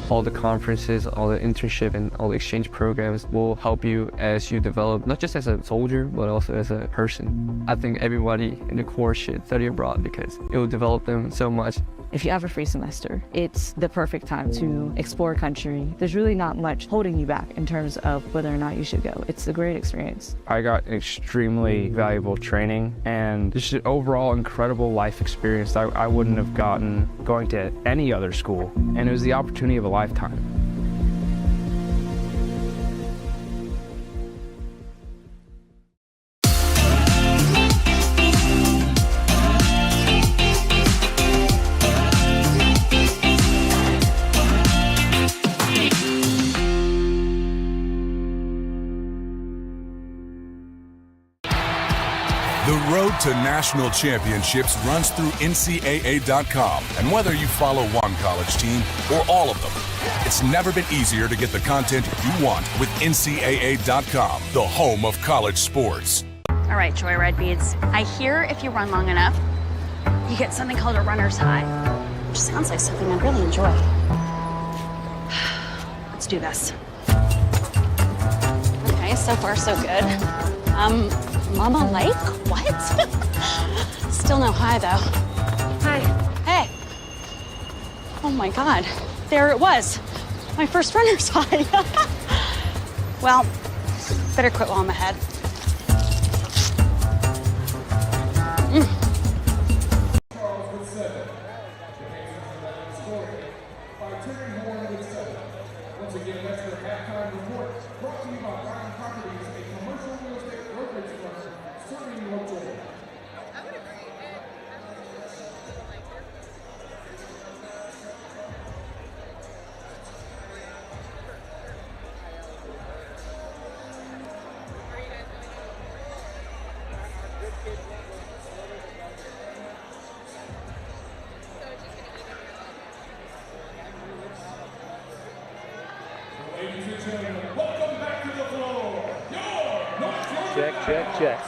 All the conferences, all the internship, and all the exchange programs will help you as you develop, not just as a soldier, but also as a person. I think everybody in the Corps should study abroad because it will develop them so much. If you have a free semester, it's the perfect time to explore a country. There's really not much holding you back in terms of whether or not you should go. It's a great experience. I got extremely valuable training and just an overall incredible life experience that I wouldn't have gotten going to any other school. And it was the opportunity of a lifetime. The road to national championships runs through NCAA.com. And whether you follow one college team or all of them, it's never been easier to get the content you want with NCAA.com, the home of college sports. All right, Joyride Beads. I hear if you run long enough, you get something called a runner's high, which sounds like something I'd really enjoy. Let's do this. Okay, so far so good. Mama Lake? What? Still no high, though. Hi. Hey. Oh, my God. There it was. My first runner's high. Well, better quit while I'm ahead. Charles with 7. The Pacers scoring by Terry Horn with 7. Once again, that's your halftime report brought to you by Ryan Properties, a commercial real estate brokerage firm serving North Georgia. Ladies and gentlemen, welcome back to the floor. Your North Georgia. Check.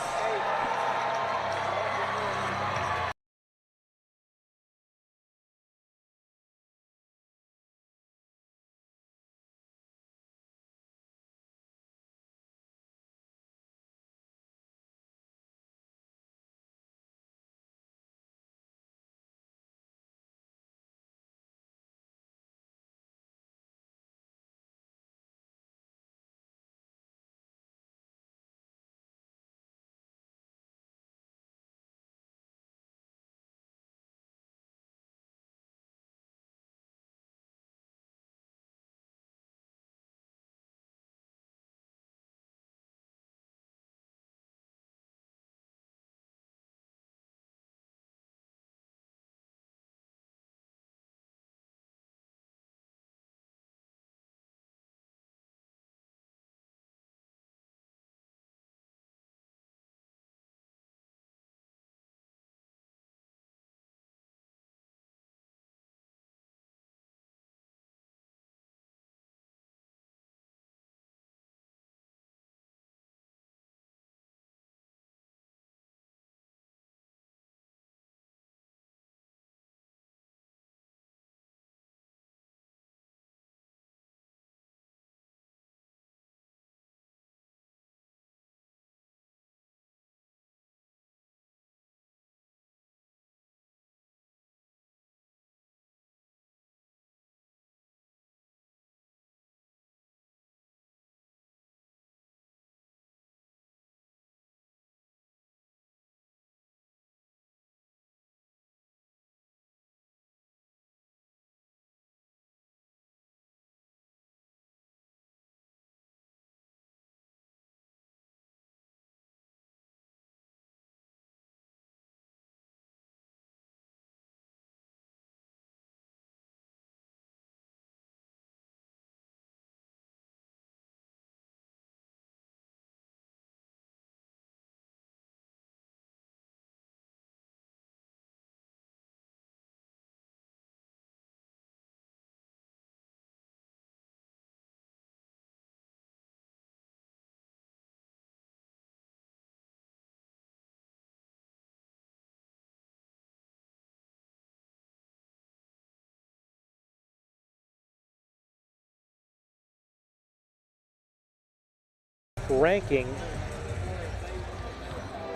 ranking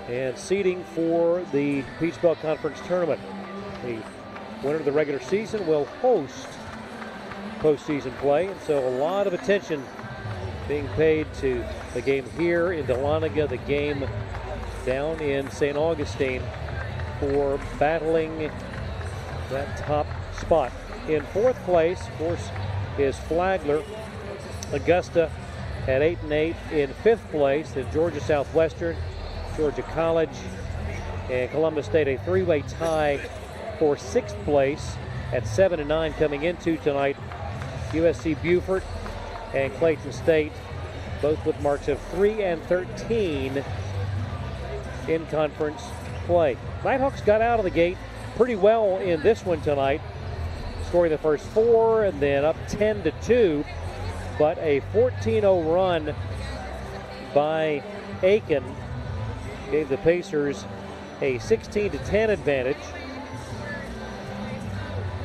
and seeding for the Peach Belt Conference Tournament. The winner of the regular season will host postseason play, and so a lot of attention being paid to the game here in Dahlonega, the game down in St. Augustine for battling that top spot. In fourth place, of course, is Flagler. Augusta at 8-8 in fifth place. Then Georgia Southwestern, Georgia College, and Columbus State, a three-way tie for sixth place at 7-9 coming into tonight. USC Beaufort and Clayton State, both with marks of 3 and 13 in conference play. Nighthawks got out of the gate pretty well in this one tonight, scoring the first 4 and then up 10-2, but a 14-0 run by Aiken gave the Pacers a 16-10 advantage.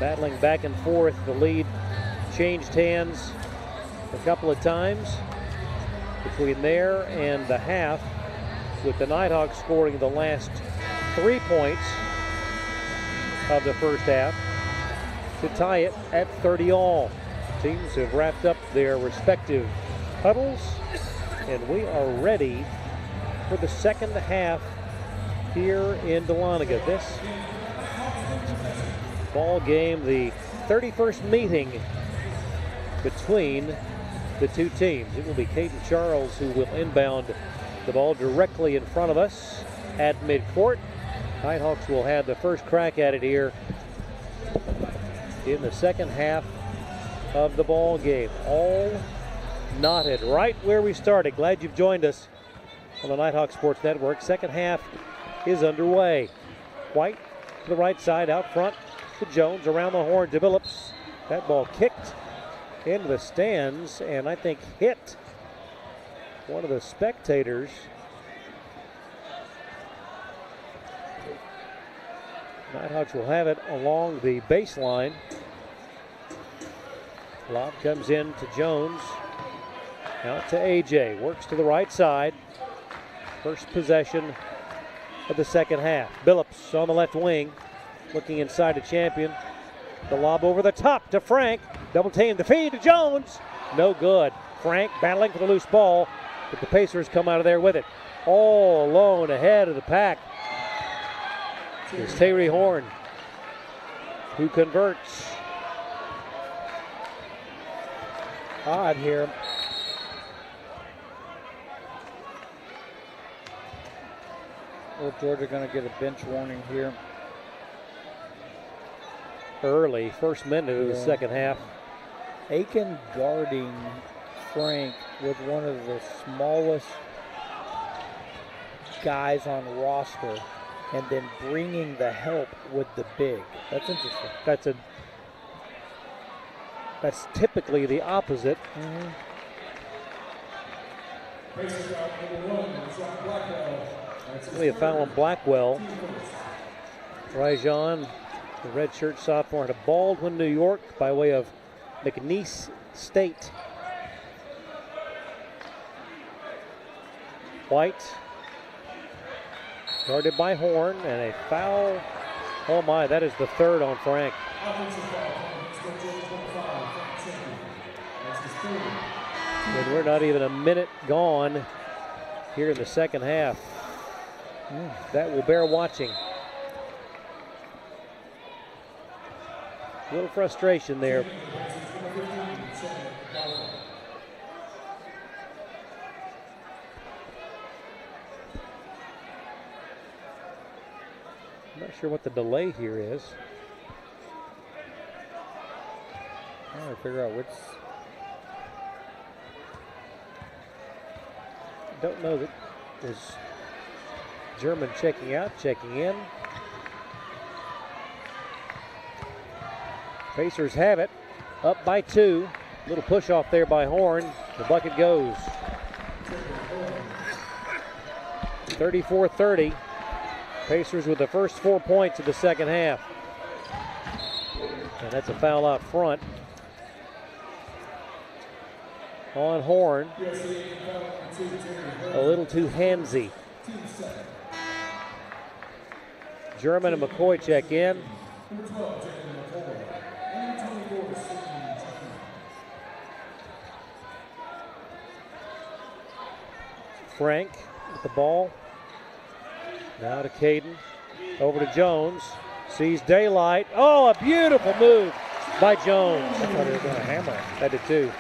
Battling back and forth, the lead changed hands a couple of times between there and the half, with the Nighthawks scoring the last 3 points of the first half to tie it at 30-all. Teams have wrapped up their respective huddles, and we are ready for the second half here in Dahlonega. This ball game, the 31st meeting between the two teams. It will be Caden Charles who will inbound the ball directly in front of us at midcourt. Nighthawks will have the first crack at it here in the second half of the ball game. All knotted right where we started. Glad you've joined us on the Nighthawk Sports Network. Second half is underway. White to the right side, out front to Jones, around the horn to Phillips. That ball kicked into the stands and I think hit one of the spectators. Nighthawks will have it along the baseline. Lob comes in to Jones. Out to AJ. Works to the right side. First possession of the second half. Billups on the left wing. Looking inside to Champion. The lob over the top to Frank. Double team. The feed to Jones. No good. Frank battling for the loose ball, but the Pacers come out of there with it. All alone ahead of the pack is Tayre Horn, who converts. Odd here. Well, Georgia going to get a bench warning here. Early, first minute of the second half. Aiken guarding Frank with one of the smallest guys on roster, and then bringing the help with the big. That's interesting. That's typically the opposite. We have foul on Blackwell. Rajon, the redshirt sophomore, to Baldwin, New York, by way of McNeese State. White, guarded by Horn, and a foul. Oh my, that is the third on Frank. And we're not even a minute gone here in the second half. That will bear watching. A little frustration there. I'm not sure what the delay here is. I'm trying to figure out which. Don't know that is German checking out, checking in. Pacers have it, up by 2. Little push off there by Horn. The bucket goes. 34-30. Pacers with the first 4 points of the second half. And that's a foul out front. on Horn. A little too handsy. German and McCoy check in. Frank with the ball. Now to Caden. Over to Jones. Sees daylight. Oh, a beautiful move by Jones. I thought he was going to hammer it. I did too.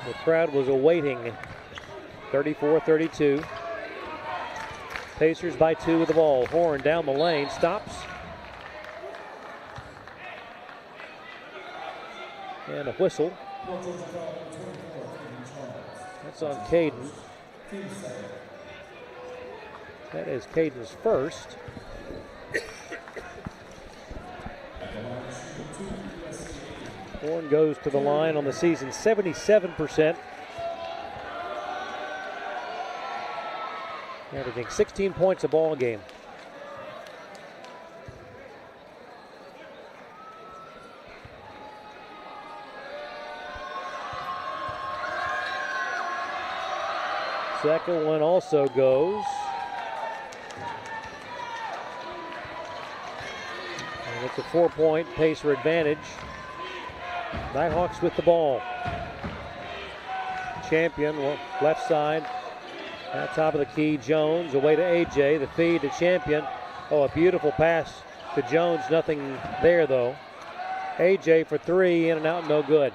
The crowd was awaiting. 34-32. Pacers by 2 with the ball. Horn down the lane. Stops. And a whistle. That's on Caden. That is Caden's first. Horn goes to the line on the season 77%. Averaging 16 points a ball game. Second one also goes. And it's a 4-point Pacer advantage. Nighthawks with the ball. Champion, left side. At top of the key, Jones away to AJ. The feed to Champion. Oh, a beautiful pass to Jones. Nothing there, though. AJ for 3, in and out, no good.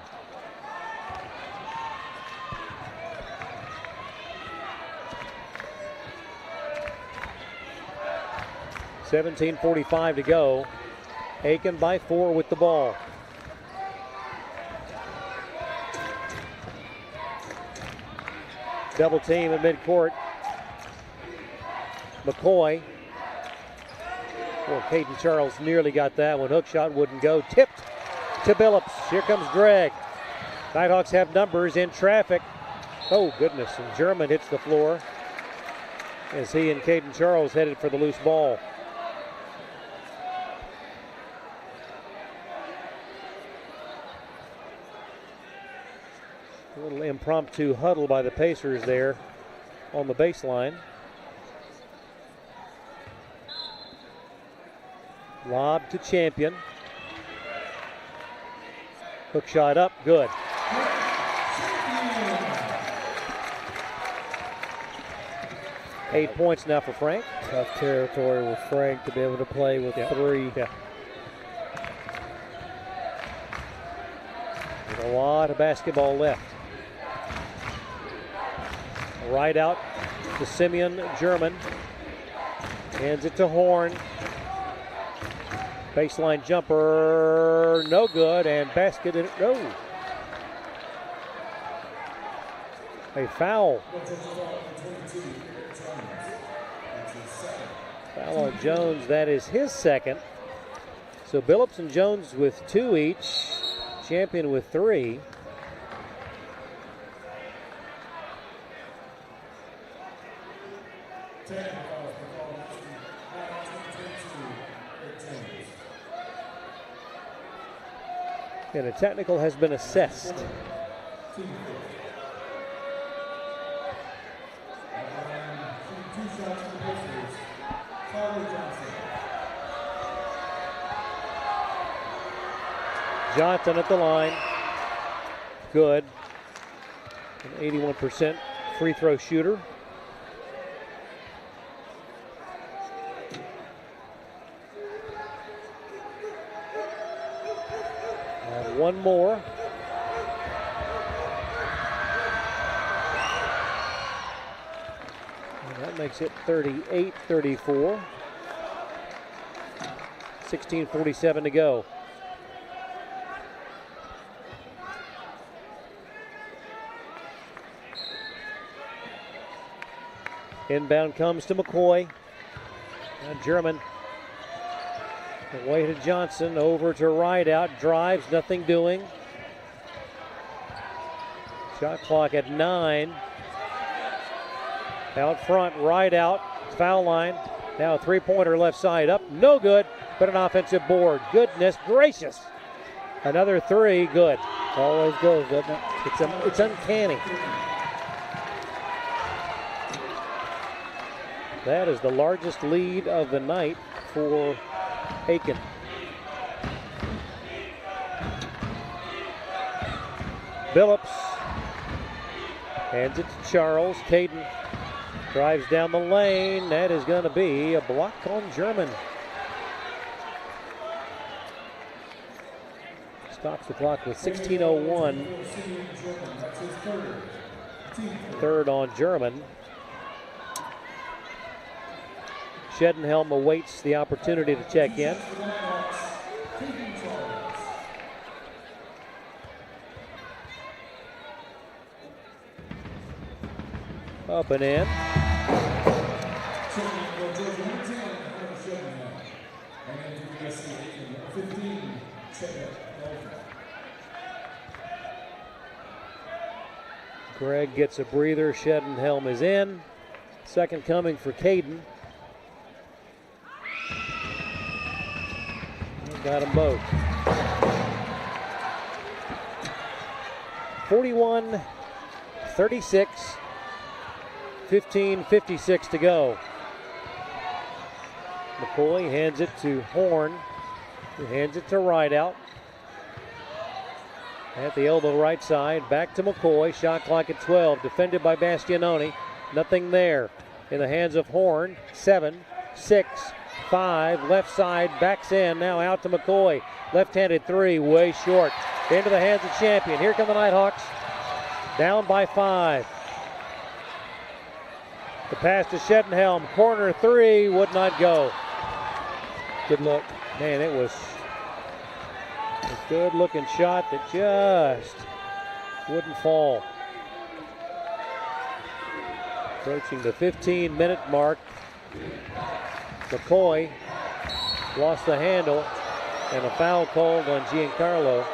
.45 to go. Aiken by 4 with the ball. Double team at midcourt. McCoy. Well, Caden Charles nearly got that one. Hook shot wouldn't go. Tipped to Billups. Here comes Gregg. Nighthawks have numbers in traffic. Oh, goodness. And German hits the floor as he and Caden Charles headed for the loose ball. A little impromptu huddle by the Pacers there on the baseline. Lob to Champion. Hook shot up, good. Eight points now for Frank. Tough territory with Frank to be able to play with 3. Yeah. There's a lot of basketball left. Right out to Simeon German. Hands it to Horn. Baseline jumper, no good, and basket, no. A foul. Foul on Jones, that is his second. So Billups and Jones with 2 each. Champion with 3. And a technical has been assessed. Johnson at the line. Good. An 81% free throw shooter. One more. And that makes it 38-34. 16:47 to go. Inbound comes to McCoy. Now German. Away to Johnson, over to Rideout, drives, nothing doing. Shot clock at 9. Out front, Rideout, foul line. Now a 3-pointer left side up, no good, but an offensive board. Goodness gracious. Another three, good. Always goes, doesn't it? It's uncanny. That is the largest lead of the night for Aiken. Billups hands it to Charles. Caden drives down the lane. That is going to be a block on German. Stops the clock with 16:01. Third on German. Shedenhelm awaits the opportunity to check in. Up and in. Greg gets a breather. Shedenhelm is in. Second coming for Caden. Got them both. 41-36. 15:56 to go. McCoy hands it to Horn, who hands it to Rideout. At the elbow right side, back to McCoy. Shot clock at 12, defended by Bastianoni. Nothing there. In the hands of Horn. 7, 6, 5, left side, backs in, now out to McCoy. Left-handed three, way short. Into the hands of Champion. Here come the Nighthawks. Down by 5. The pass to Shedenhelm. Corner three, would not go. Good look. Man, it was a good-looking shot that just wouldn't fall. Approaching the 15-minute mark. McCoy lost the handle, and a foul called on Giancarlo.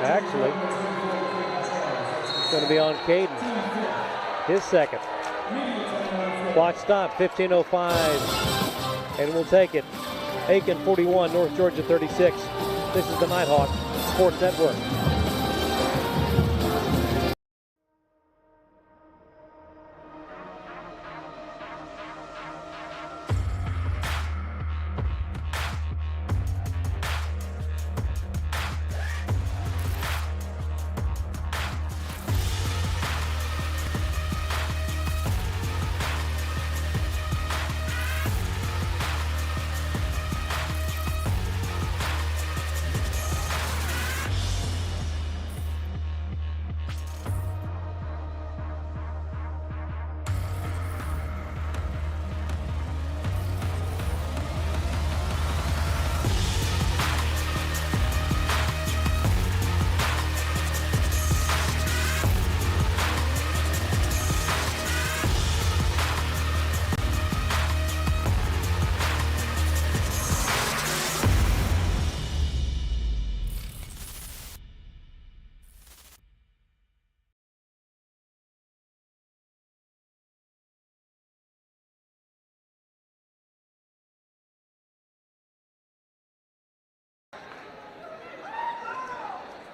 Actually, it's going to be on Caden. His second. Clock stop, 15:05, and we'll take it. Aiken 41, North Georgia 36. This is the Nighthawk Sports Network.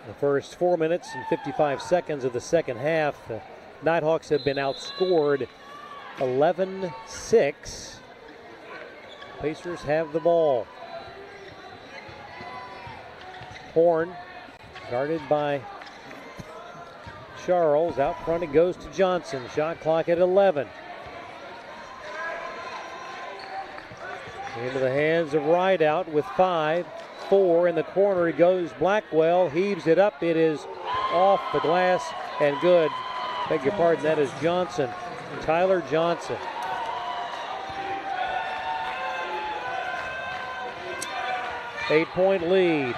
The first 4 minutes and 55 seconds of the second half, the Nighthawks have been outscored 11-6. Pacers have the ball. Horn guarded by Charles. Out front it goes to Johnson. Shot clock at 11. Into the hands of Rideout with 5. 4 in the corner. He goes Blackwell, heaves it up. It is off the glass and good. Beg your pardon, that is Johnson. Tyler Johnson. Eight-point lead.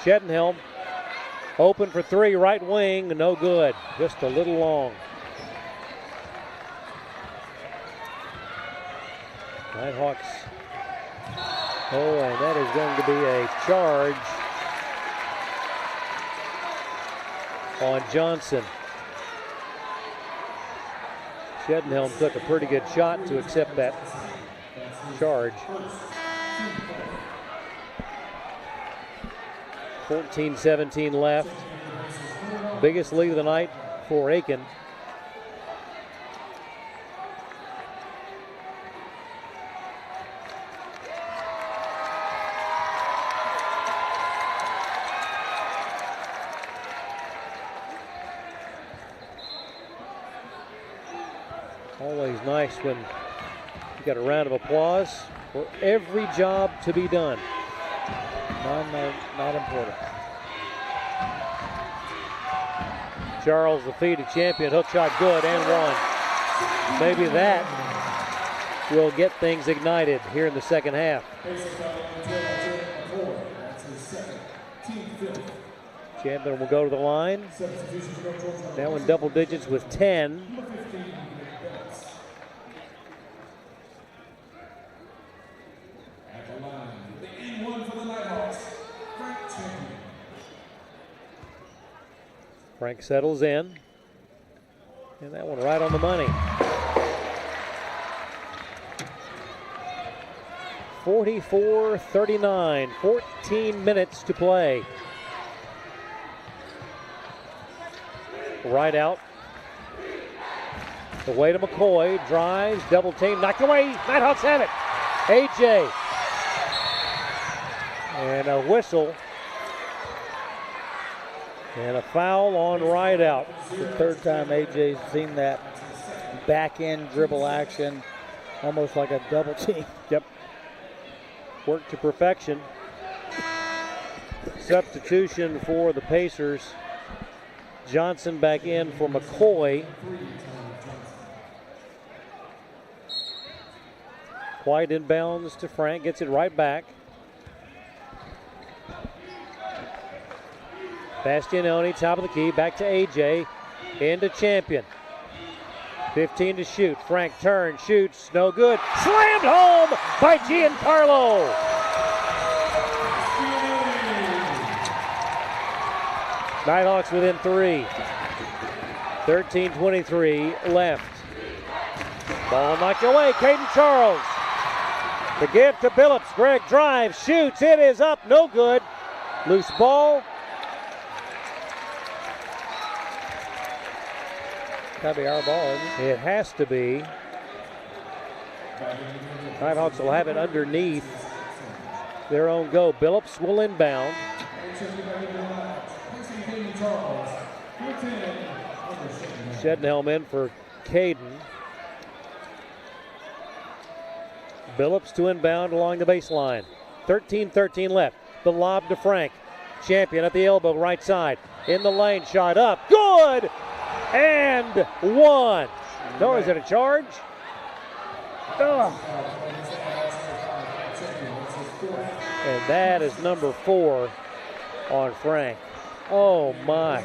Shedenhelm open for three, right wing, no good. Just a little long. Nighthawks. Oh, and that is going to be a charge on Johnson. Shedenhelm took a pretty good shot to accept that charge. 14-17 left. Biggest lead of the night for Aiken. Always nice when you got a round of applause for every job to be done. Not important. Charles, the defeated champion, hook shot good and one. Maybe that will get things ignited here in the second half. Champion will go to the line. Now in double digits with 10. Frank settles in. And that one right on the money. 44-39, 14 minutes to play. Right out. The way to McCoy, drives, double team, knocked away. Nighthawks have it. AJ. And a whistle. And a foul on right out. The third time AJ's seen that back end dribble action, almost like a double team. Yep. Worked to perfection. Substitution for the Pacers. Johnson back in for McCoy. White inbounds to Frank, gets it right back. Bastianoni, top of the key, back to AJ, into Champion. 15 to shoot. Frank turns, shoots, no good. Slammed home by Giancarlo. Nighthawks within 3. 13-23 left. Ball knocked away. Caden Charles. The give to Billups. Greg drives, shoots. It is up, no good. Loose ball. Gotta be our ball, isn't it? It has to be. Nighthawks will have it underneath their own goal. Billups will inbound. Sheddenhelm in for Caden. Billups to inbound along the baseline. 13-13 left. The lob to Frank. Champion at the elbow, right side. In the lane, shot up. Good! And one. No, is it a charge? Ugh. And that is number 4 on Frank. Oh my.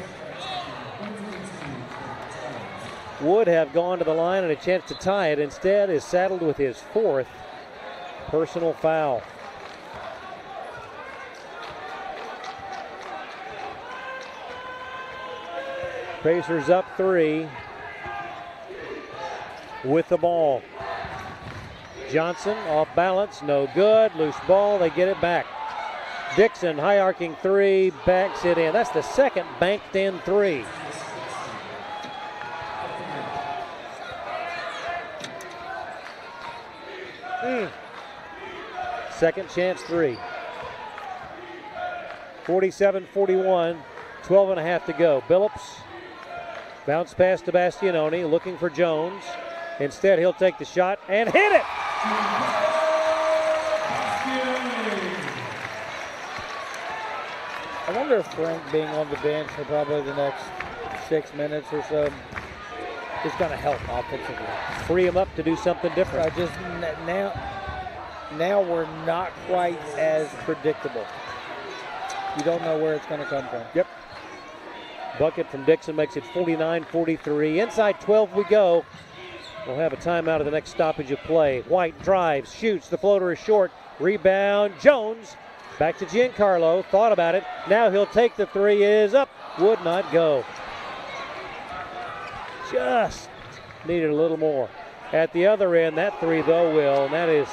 Would have gone to the line and a chance to tie it. Instead is saddled with his 4th personal foul. Pacers up 3 with the ball. Johnson off balance, no good. Loose ball, they get it back. Dixon, high arcing 3, backs it in. That's the second banked in 3. Second chance 3. 47-41, 12 and a half to go. Billups. Bounce pass to Bastianoni, looking for Jones. Instead, he'll take the shot and hit it! I wonder if Frank being on the bench for probably the next 6 minutes or so is going to help offensively. Free him up to do something different. Now we're not quite as predictable. You don't know where it's going to come from. Yep. Bucket from Dixon makes it 49-43. Inside 12 we go. We'll have a timeout of the next stoppage of play. White drives, shoots. The floater is short. Rebound. Jones. Back to Giancarlo. Thought about it. Now he'll take the 3. Is up. Would not go. Just needed a little more. at the other end. That three, though, will, and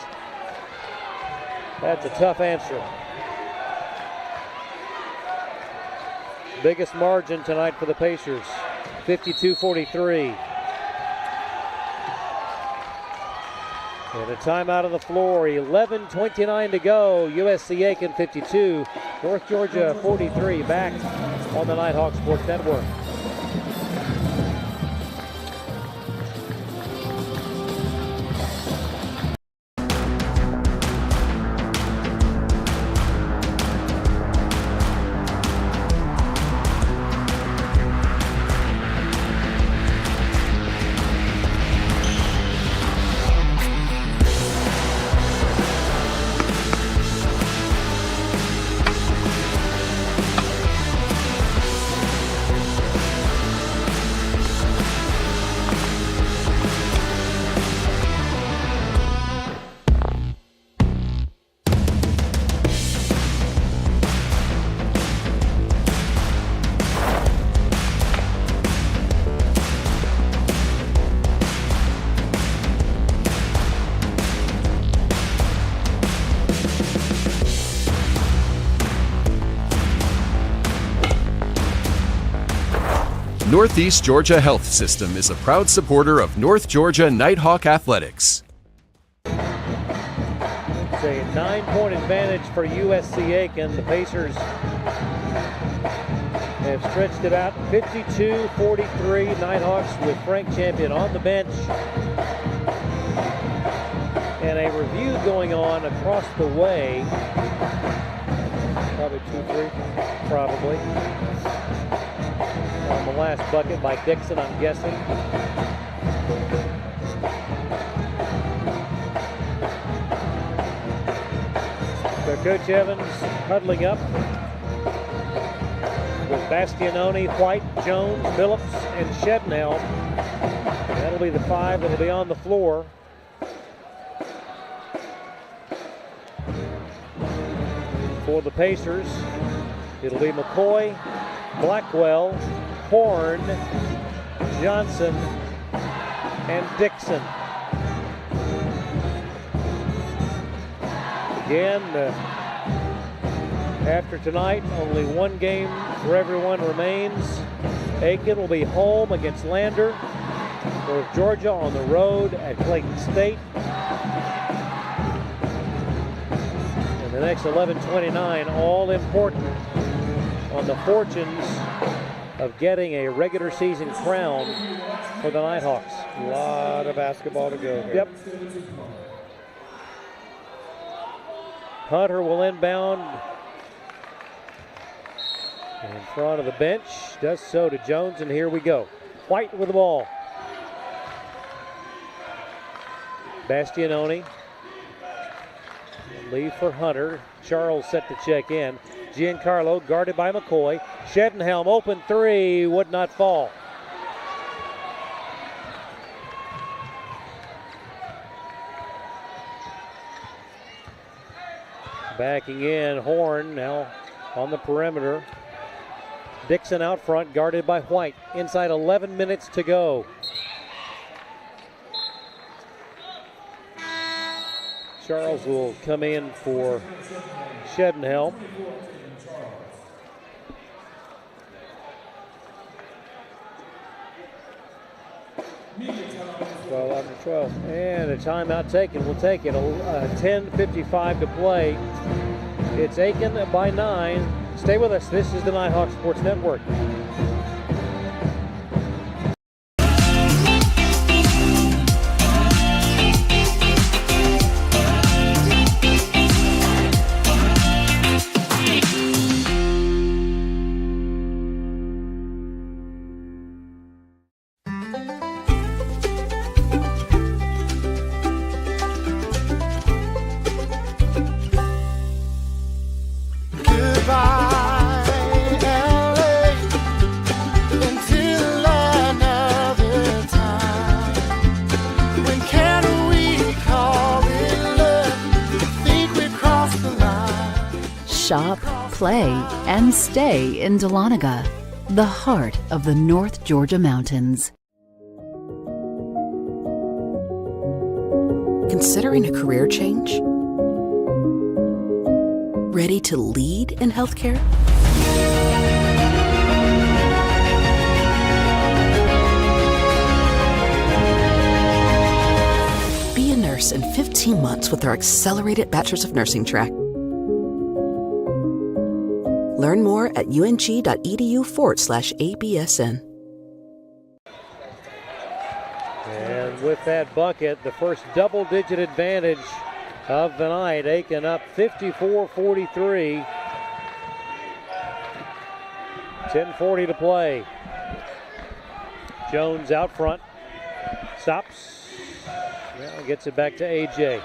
that's a tough answer. Biggest margin tonight for the Pacers, 52-43. And a timeout on the floor, 11:29 to go. USC Aiken 52, North Georgia 43. Back on the Nighthawk Sports Network. Northeast Georgia Health System is a proud supporter of North Georgia Nighthawk Athletics. It's a 9-point advantage for USC Aiken. The Pacers have stretched it out 52-43. Nighthawks with Frank Champion on the bench. And a review going on across the way. Probably 2-3. Probably. On the last bucket by Dixon, I'm guessing. So Coach Evans huddling up with Bastianoni, White, Jones, Phillips, and Shednell. That'll be the five that'll be on the floor. For the Pacers, it'll be McCoy, Blackwell, Horn, Johnson, and Dixon. Again, after tonight, only one game for everyone remains. Aiken will be home against Lander. North Georgia on the road at Clayton State. And the next 11:29, all important on the fortunes of getting a regular season crown for the Nighthawks. A lot of basketball to go here. Yep. Hunter will inbound in front of the bench. Does so to Jones, and here we go. White with the ball. Bastianoni. Leave for Hunter. Charles set to check in. Giancarlo guarded by McCoy. Shedenhelm open three, would not fall. Backing in, Horn now on the perimeter. Dixon out front, guarded by White. Inside 11 minutes to go. Charles will come in for Shedenhelm. 12 after 12. And a timeout taken. We'll take it. 10:55 to play. It's Aiken by 9. Stay with us. This is the Nighthawk Sports Network. Shop, play, and stay in Dahlonega, the heart of the North Georgia mountains. Considering a career change? Ready to lead in healthcare? Be a nurse in 15 months with our accelerated Bachelor's of Nursing track. Learn more at ung.edu/ABSN. And with that bucket, the first double-digit advantage of the night. Aiken up 54-43. 10:40 to play. Jones out front. Stops. Well, gets it back to AJ.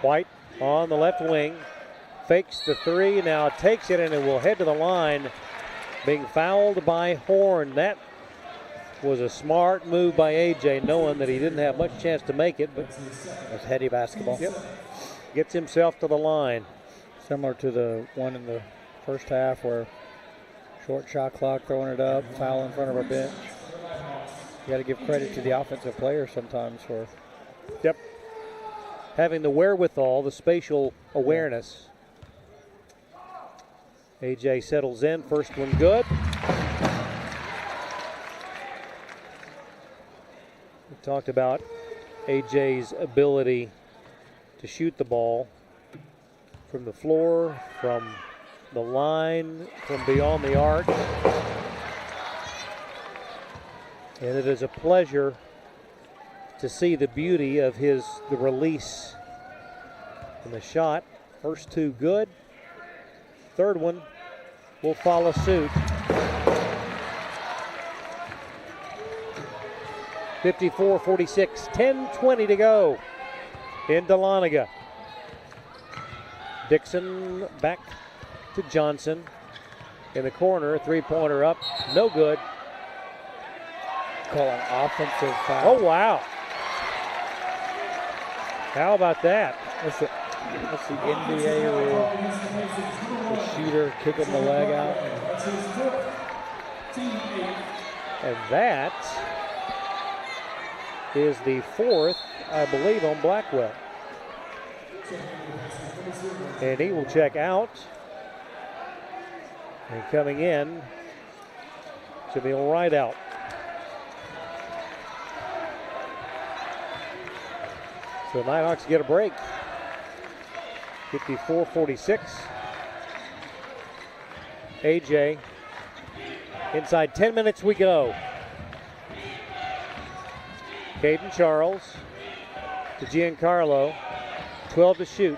White on the left wing. Fakes the three, now takes it, and it will head to the line. Being fouled by Horn. That was a smart move by AJ, knowing that he didn't have much chance to make it, but it's heady basketball. Yep. Gets himself to the line. Similar to the one in the first half where short shot clock, throwing it up, foul in front of our bench. You got to give credit to the offensive players sometimes for having the wherewithal, the spatial awareness. AJ settles in, first one good. We talked about AJ's ability to shoot the ball from the floor, from the line, from beyond the arc. And it is a pleasure to see the beauty of the release and the shot. First two good. Third one will follow suit. 54-46, 10:20 to go in Dahlonega. Dixon back to Johnson in the corner, three-pointer up, no good. Call an offensive foul. Oh, wow. How about that? That's the NBA rule. The shooter kicking the leg out. And that is the fourth, I believe, on Blackwell. And he will check out. And coming in, Jamil Rideout. So the Nighthawks get a break. 54-46. AJ, inside 10 minutes we go. Caden Charles to Giancarlo. 12 to shoot.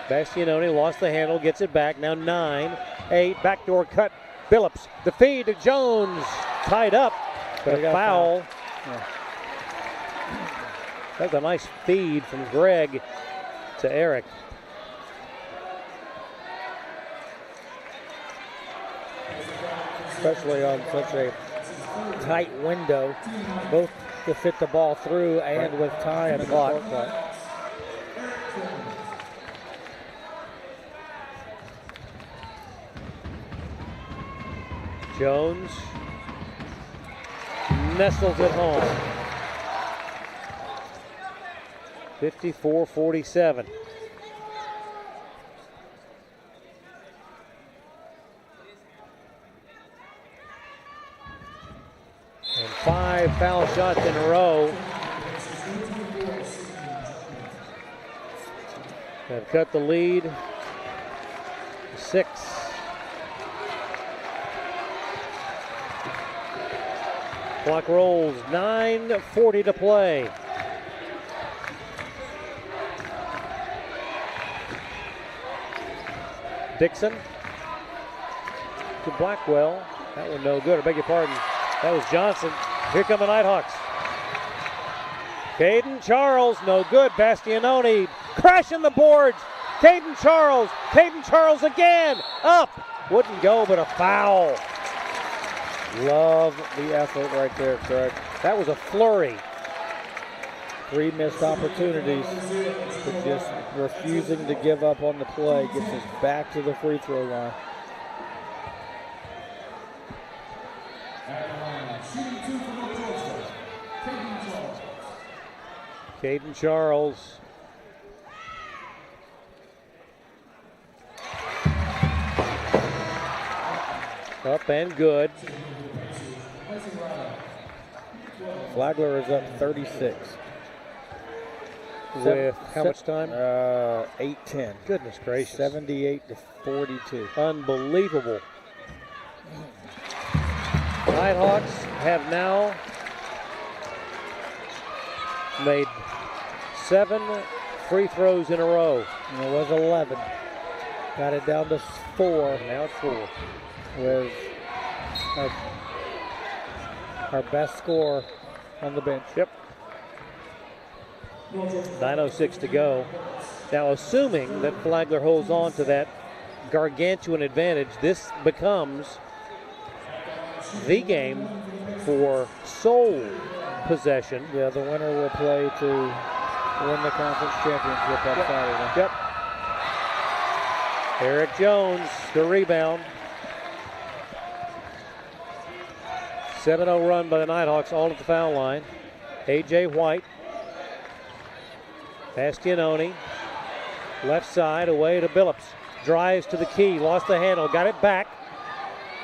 Bastianoni lost the handle, gets it back. Now 9-8. Backdoor cut. Phillips. The feed to Jones. Tied up. But a foul. Yeah. That's a nice feed from Greg to Eric. Especially on such a tight window, both to fit the ball through and with time in the clock. Jones nestles it home. 54-47. And 5 foul shots in a row have cut the lead to 6. Clock rolls, 9:40 to play. Dixon to Blackwell. That one no good. I beg your pardon. That was Johnson. Here come the Nighthawks. Caden Charles, no good. Bastianoni crashing the boards. Caden Charles again. Up. Wouldn't go, but a foul. Love the effort right there, Craig. That was a flurry. 3 missed opportunities, but just refusing to give up on the play gets us back to the free throw line. Caden Charles. Up and good. Flagler is up 36. With how much time? 8:10. Goodness gracious. 78-42. Unbelievable. Nighthawks have now made 7 free throws in a row. And it was 11. Got it down to 4. Now it's 4. With our best scorer on the bench. Yep. 9:06 to go. Now, assuming that Flagler holds on to that gargantuan advantage, this becomes the game for sole possession. Yeah, the winner will play to win the conference championship on Saturday. Yep. Eric Jones, the rebound. 7-0 run by the Nighthawks, all at the foul line. A.J. White. Bastianoni. Left side, away to Billups. Drives to the key, lost the handle, got it back.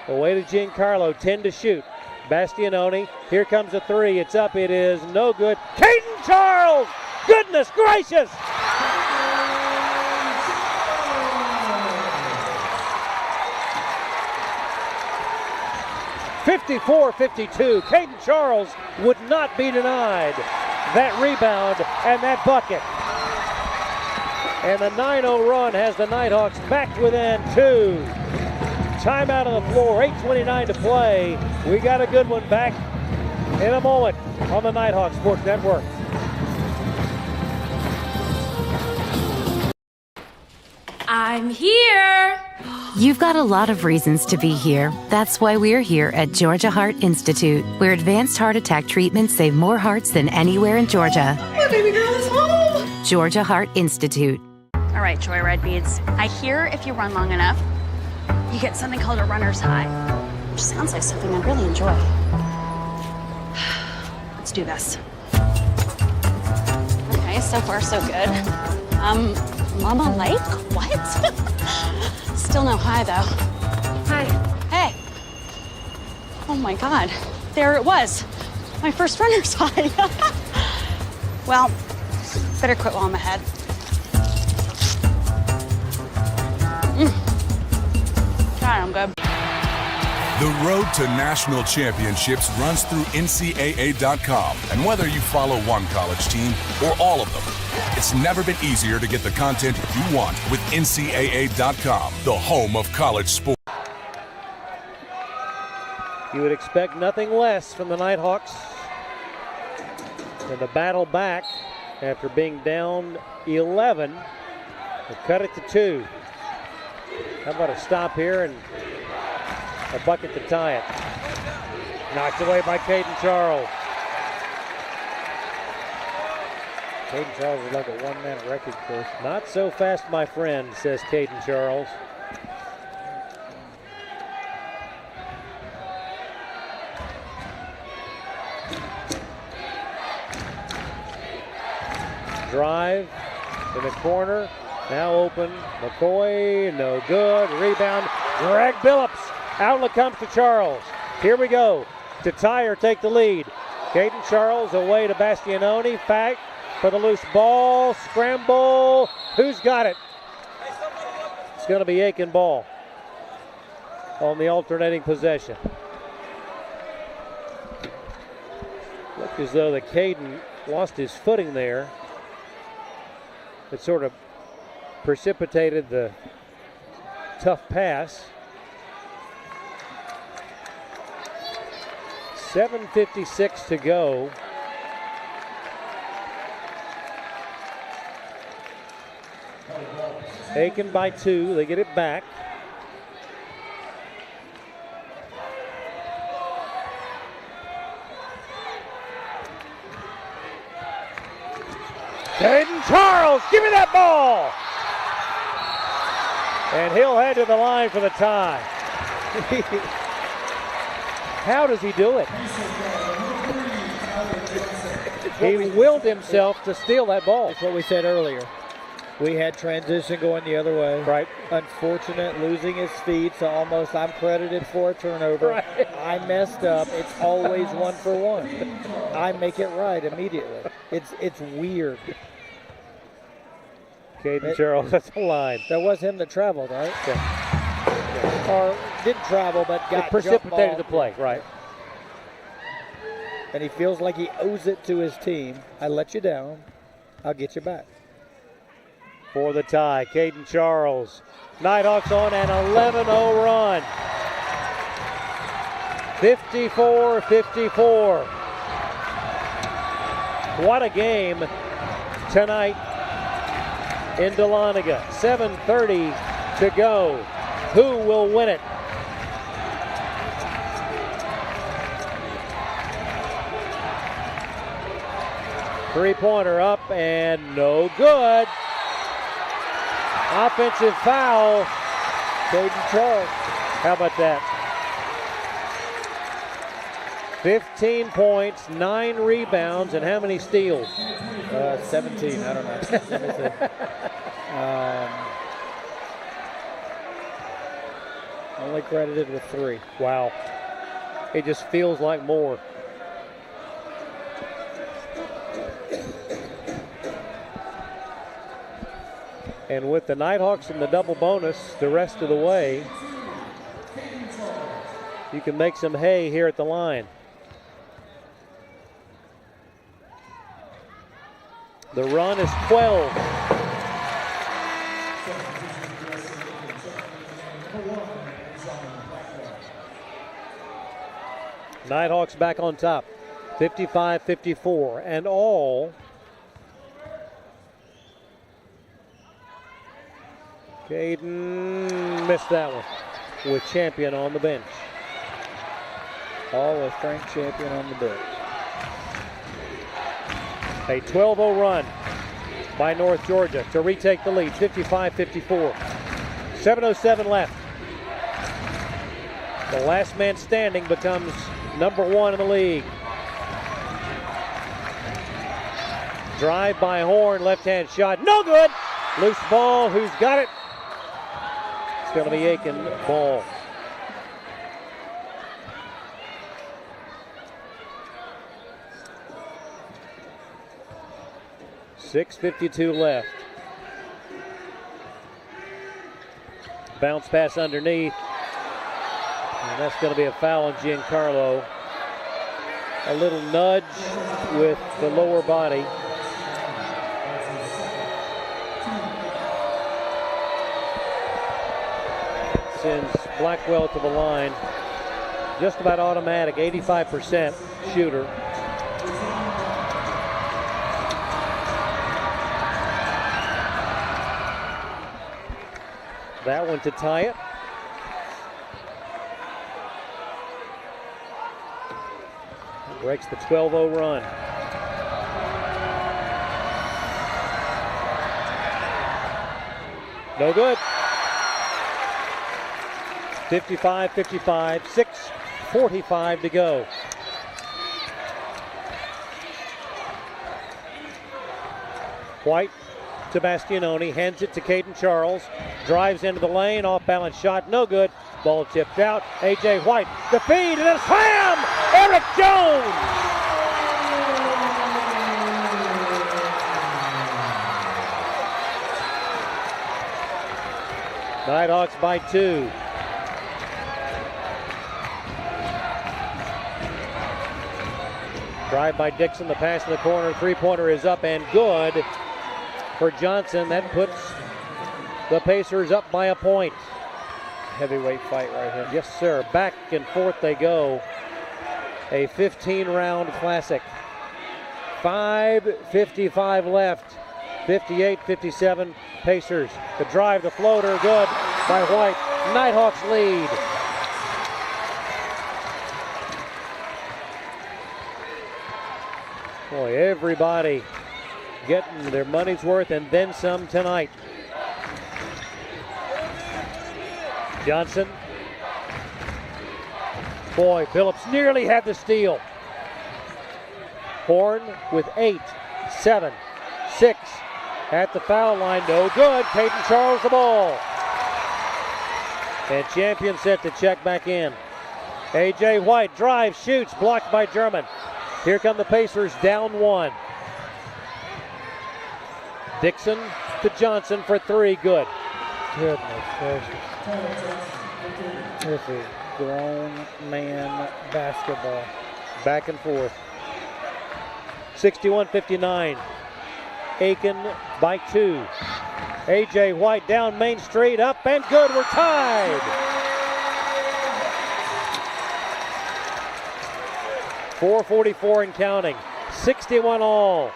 Away to Giancarlo, 10 to shoot. Bastianoni, here comes a 3. It's up, it is no good. Caden Charles! Goodness gracious! (54-52). Caden Charles would not be denied that rebound and that bucket. And the 9-0 run has the Nighthawks back within 2. Timeout on the floor, 8:29 to play. We got a good one back in a moment on the Nighthawk Sports Network. I'm here. You've got a lot of reasons to be here. That's why we're here at Georgia Heart Institute, where advanced heart attack treatments save more hearts than anywhere in Georgia. My baby girl is home. Georgia Heart Institute. All right, Joyride Beads. I hear if you run long enough, you get something called a runner's high, which sounds like something I really enjoy. Let's do this. Okay, so far so good. Mama like? What? Still no high though. Hi. Hey. Oh my God, there it was. My first runner's high. Well, better quit while I'm ahead. God, I'm good. The road to national championships runs through NCAA.com. And whether you follow one college team or all of them, it's never been easier to get the content you want with NCAA.com, the home of college sports. You would expect nothing less from the Nighthawks than the battle back after being down 11. They cut it to 2. How about a stop here and a bucket to tie it? Knocked away by Caden Charles. Caden Charles is like a one-man wrecking crew. Not so fast, my friend, says Caden Charles. Drive in the corner. Now open. McCoy, no good. Rebound. Greg Billups. Outlet comes to Charles. Here we go. To tie or take the lead. Caden Charles away to Bastianoni. Fight for the loose ball. Scramble. Who's got it? It's going to be Aiken ball on the alternating possession. Looked as though the Caden lost his footing there. It sort of precipitated the tough pass. 7:56 to go. Aiken by 2. They get it back. Caden Charles, give me that ball! And he'll head to the line for the tie. How does he do it? He willed himself to steal that ball. That's what we said earlier. We had transition going the other way. Right. Unfortunate losing his feet, so almost I'm credited for a turnover. Right. I messed up. It's always 1 for 1. I make it right immediately. It's weird. Caden Charles, that's a line. That was him that traveled, right? Yeah. Or didn't travel, but got it precipitated the play, right. And he feels like he owes it to his team. I let you down. I'll get you back. For the tie, Caden Charles. Nighthawks on an 11-0 run. 54-54. What a game tonight in Dahlonega. 7:30 to go. Who will win it? Three-pointer up and no good. Offensive foul. Caden Charles. How about that? 15 points, 9 rebounds, and how many steals? 17. I don't know. Let me see. Only credited with 3. Wow. It just feels like more. And with the Nighthawks in the double bonus the rest of the way, you can make some hay here at the line. The run is 12. Nighthawks back on top, 55-54, and all. Caden missed that one with Champion on the bench. All with Frank Champion on the bench. A 12-0 run by North Georgia to retake the lead, 55-54. 7:07 left. The last man standing becomes number 1 in the league. Drive by Horn, left-hand shot, no good. Loose ball, who's got it? It's going to be Aiken ball. .6:52 left. Bounce pass underneath. And that's going to be a foul on Giancarlo. A little nudge with the lower body. Sends Blackwell to the line. Just about automatic, 85% shooter. That one to tie it. Breaks the 12-0 run. No good. 55-55, 6:45 to go. White to Bastianoni, hands it to Caden Charles, drives into the lane, off balance shot, no good. Ball tipped out. A.J. White, the feed, and a slam! Eric Jones! Nighthawks by 2. Drive by Dixon, the pass in the corner, three-pointer is up and good for Johnson. That puts the Pacers up by a point. Heavyweight fight right here. Yes, sir. Back and forth they go. A 15-round classic. 5:55 left. 58-57 Pacers. The drive, the floater, good by White. Nighthawks lead. Boy, everybody getting their money's worth and then some tonight. Johnson. Boy, Phillips nearly had the steal. Horn with 8, 7, 6 at the foul line. No good. Caden Charles the ball. And Champion set to check back in. A.J. White drives, shoots, blocked by German. Here come the Pacers, down 1. Dixon to Johnson for 3, good. Goodness gracious. This is grown man basketball. Back and forth. 61-59. Aiken by 2. A.J. White down Main Street, up and good. We're tied. 4:44 and counting. 61 all.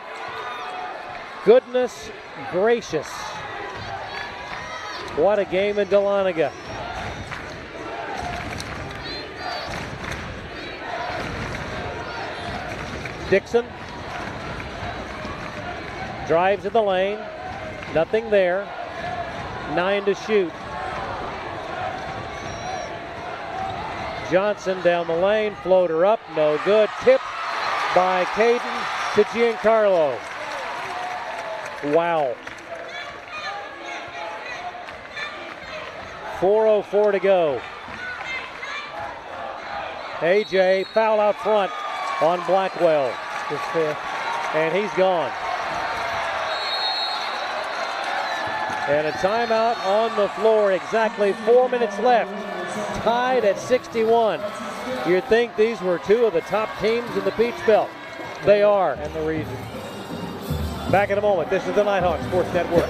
Goodness gracious. What a game in Dahlonega. Dixon drives in the lane. Nothing there. 9 to shoot. Johnson down the lane. Floater up. No good. Tip by Caden to Giancarlo. Wow. 4:04 to go. A.J. foul out front on Blackwell. His 5th. And he's gone. And a timeout on the floor. Exactly 4 minutes left. Tied at 61. You'd think these were 2 of the top teams in the Peach Belt. They are. And the reason. Back in a moment. This is the Nighthawk Sports Network.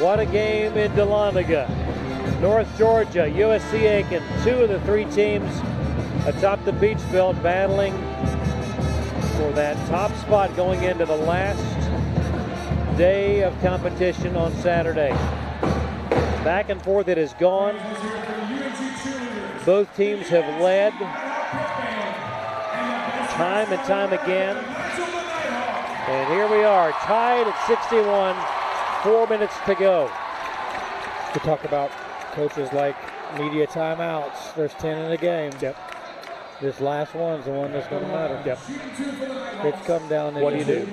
What a game in Dahlonega. North Georgia, USC Aiken, 2 of the 3 teams atop the Peach Belt battling for that top spot going into the last day of competition on Saturday. Back and forth it has gone. Both teams have led time and time again. And here we are, tied at 61. 4 minutes to go. To talk about coaches like media timeouts. There's 10 in the game. Yep. This last one's the one that's going to matter. Yep. It's come down to what do you do?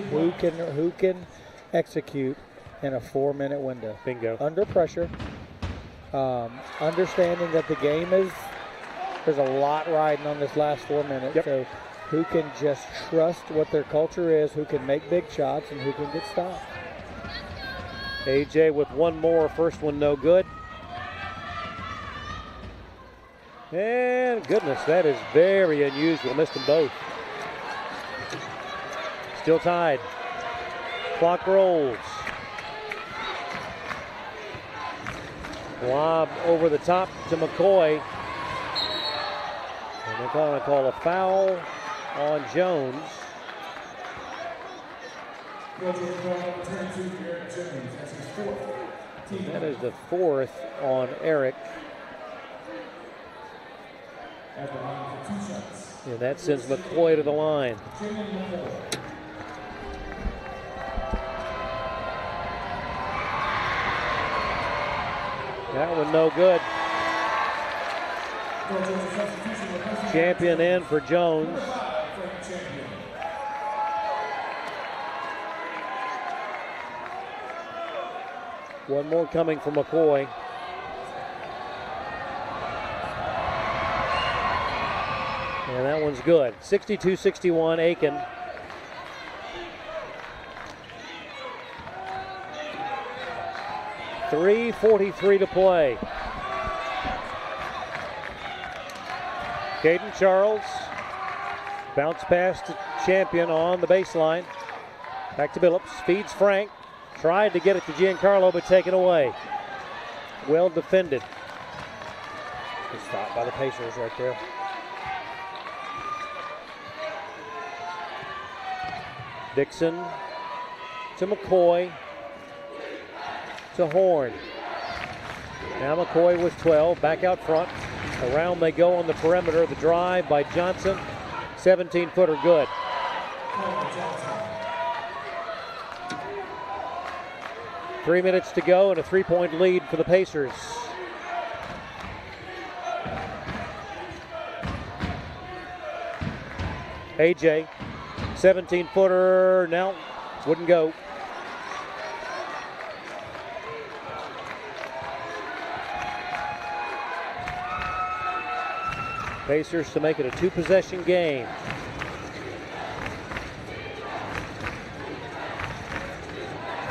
Who can execute in a 4-minute window. Bingo. Under pressure. Understanding that the game there's a lot riding on this last 4 minutes. Yep. So who can just trust what their culture is, who can make big shots, and who can get stopped. A.J. with one more, first one no good. And goodness, that is very unusual. Missed them both. Still tied. Clock rolls. Lob over the top to McCoy. And they're going to call a foul on Jones. That is the 4th on Eric. And that sends McCoy to the line. That one no good. Champion in for Jones. One more coming from McCoy. And one's good. 62-61 Aiken. .343 to play. Caden Charles. Bounce pass to Champion on the baseline. Back to Billups. Feeds Frank. Tried to get it to Giancarlo, but taken away. Well defended. Good stop by the Pacers right there. Dixon to McCoy to Horn. Now McCoy with 12, back out front. Around they go on the perimeter. The drive by Johnson. 17-footer good. Three minutes to go and a 3-point lead for the Pacers. AJ, 17-footer, now wouldn't go. Pacers to make it a two-possession game.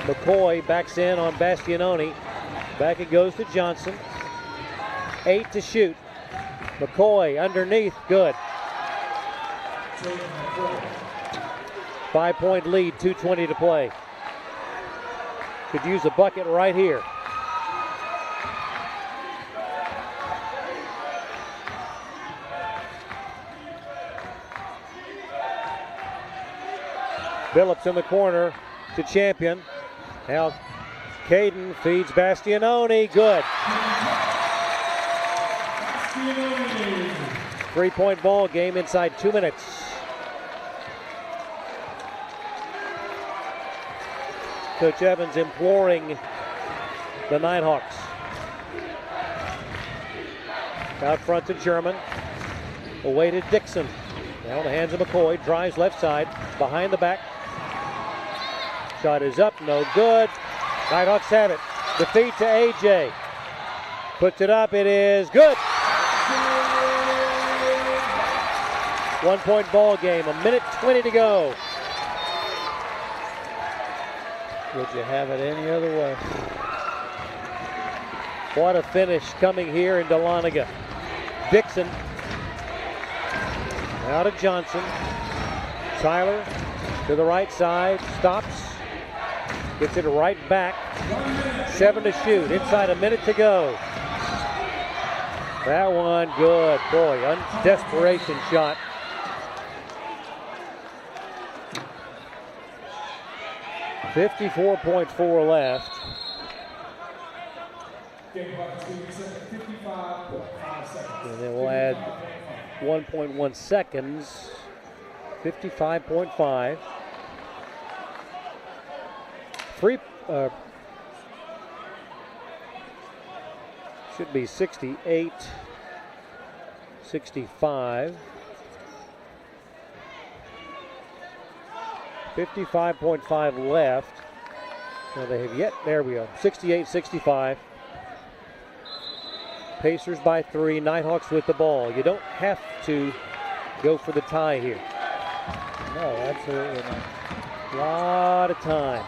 McCoy backs in on Bastianoni. Back it goes to Johnson. 8 to shoot. McCoy underneath, good. 5-point lead, 2:20 to play. Could use a bucket right here. Billups in the corner to Champion. Now Caden feeds Bastianoni, good. 3-point ball game inside 2 minutes. Coach Evans imploring the Nighthawks. Out front to German. Away to Dixon. Now the hands of McCoy. Drives left side. Behind the back. Shot is up. No good. Nighthawks have it. The feed to AJ. Puts it up. It is good. 1-point ball game. 1:20 to go. Would you have it any other way? What a finish coming here in Dahlonega. Dixon. Now to Johnson. Tyler to the right side. Stops. Gets it right back. 7 to shoot. Inside a minute to go. That one good. Boy, desperation shot. .54 left. And then we'll add 1.1 seconds. 55.5. Should be 68, 65. 55.5 left. Now they have yet, there we go, 68-65. Pacers by 3, Nighthawks with the ball. You don't have to go for the tie here. No, absolutely not. A lot of time.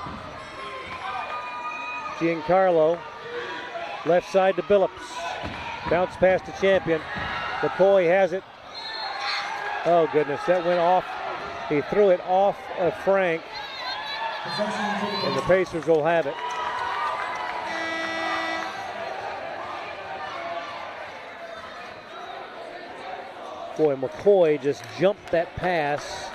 Giancarlo, left side to Billups. Bounce pass to Champion. McCoy has it. Oh goodness, that went off. He threw it off of Frank. And the Pacers will have it. Boy, McCoy just jumped that pass.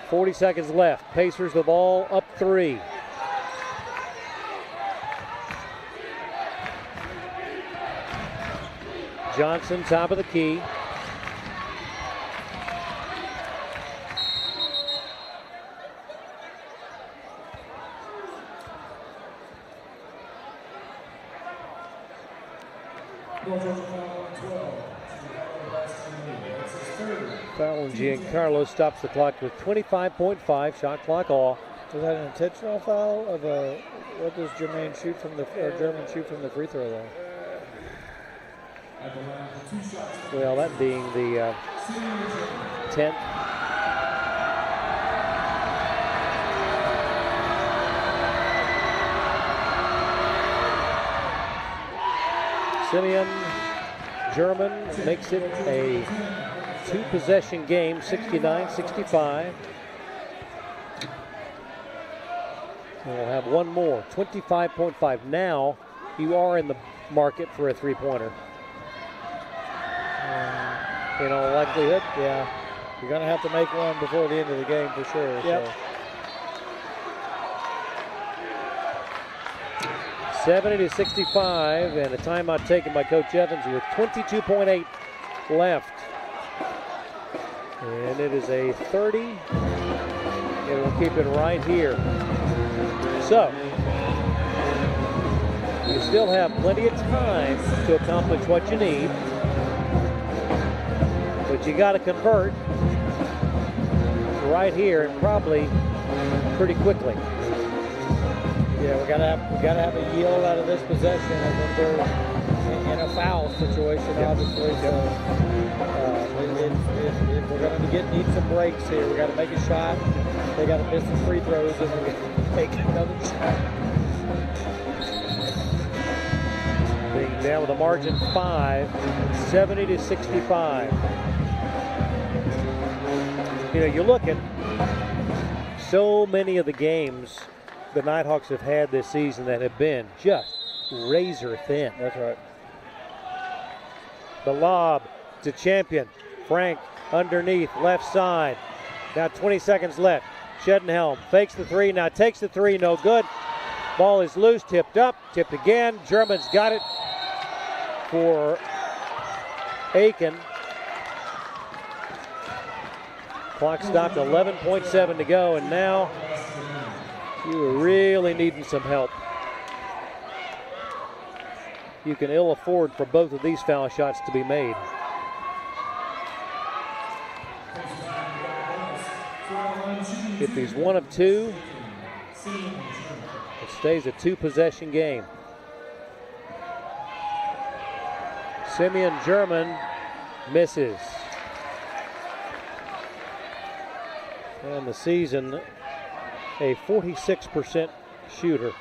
.40 seconds left. Pacers the ball up 3. Johnson, top of the key. Foul on Giancarlo stops the clock with 25.5, shot clock off. Was that an intentional foul of a? What does Jermaine shoot from the or German shoot from the free throw line? at the line for 2 shots. Well, that being the 10th. Simeon German makes it a 2-possession game, 69-65. We'll have one more, 25.5. Now you are in the market for a 3-pointer. In all likelihood, yeah. You're going to have to make one before the end of the game for sure. Yep. So. 70-65, and a timeout taken by Coach Evans with 22.8 left. And it is a 30. It will keep it right here. So, you still have plenty of time to accomplish what you need, but you got to convert right here and probably pretty quickly. Yeah, we gotta have a yield out of this possession, and then they're in a foul situation, obviously. So we're gonna need some breaks here. We gotta make a shot. They gotta miss some free throws, and we gotta make another shot. Being down with a margin 5, 70-65. You know, you look at so many of the games the Nighthawks have had this season that have been just razor thin. That's right. The lob to Champion. Frank underneath, left side. Now 20 seconds left. Shedenhelm fakes the 3, now takes the 3, no good. Ball is loose, tipped up, tipped again. German's got it for Aiken. Clock stopped, 11.7 to go, and now you are really needing some help. You can ill afford for both of these foul shots to be made. If he's 1 of 2, it stays a 2-possession game. Simeon German misses. And the season, a 46% shooter.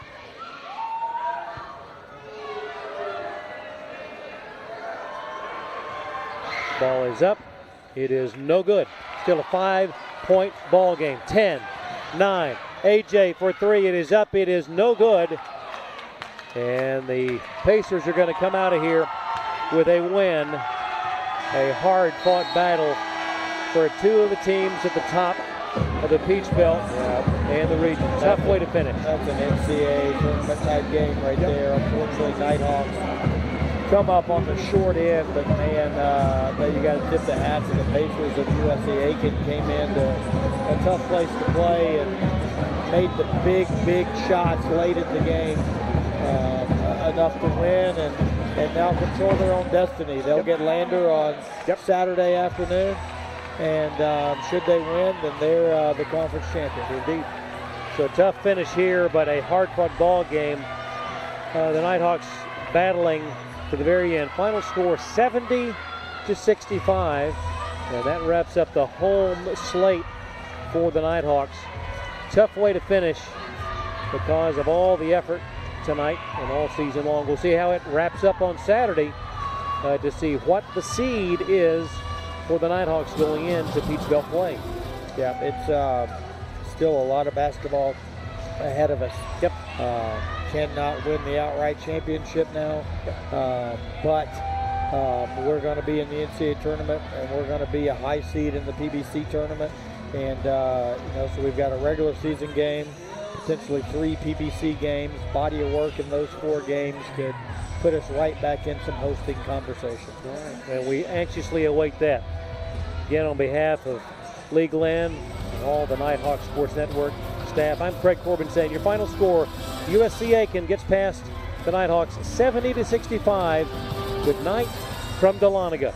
Ball is up. It is no good. Still a 5-point ball game. 10, 9. AJ for 3. It is up. It is no good. And the Pacers are going to come out of here with a win. A hard-fought battle for 2 of the teams at the top of the Peach Belt and the region. Tough way to finish. That's an NCAA tournament type game right there. Unfortunately, Nighthawks come up on the short end, but man, you got to tip the hat to the Pacers of USC. Aiken came into a tough place to play and made the big shots late in the game, enough to win and now control their own destiny. They'll get Lander on Saturday afternoon. And should they win, then they're the conference champions. Indeed. So a tough finish here, but a hard-fought ball game. The Nighthawks battling to the very end. Final score 70-65, and that wraps up the home slate for the Nighthawks. Tough way to finish because of all the effort tonight and all season long. We'll see how it wraps up on Saturday to see what the seed is for the Nighthawks going into Peach Belt play. Yeah, it's still a lot of basketball ahead of us. Yep. Cannot win the outright championship now, but we're going to be in the NCAA tournament, and we're going to be a high seed in the PBC tournament. And so we've got a regular season game, potentially 3 PBC games. Body of work in those 4 games could put us right back in some hosting conversation. All right. And we anxiously await that. Again, on behalf of Lee Glenn and all the Nighthawk Sports Network staff, I'm Craig Corbin saying your final score, USC Aiken gets past the Nighthawks 70-65. Good night from Dahlonega.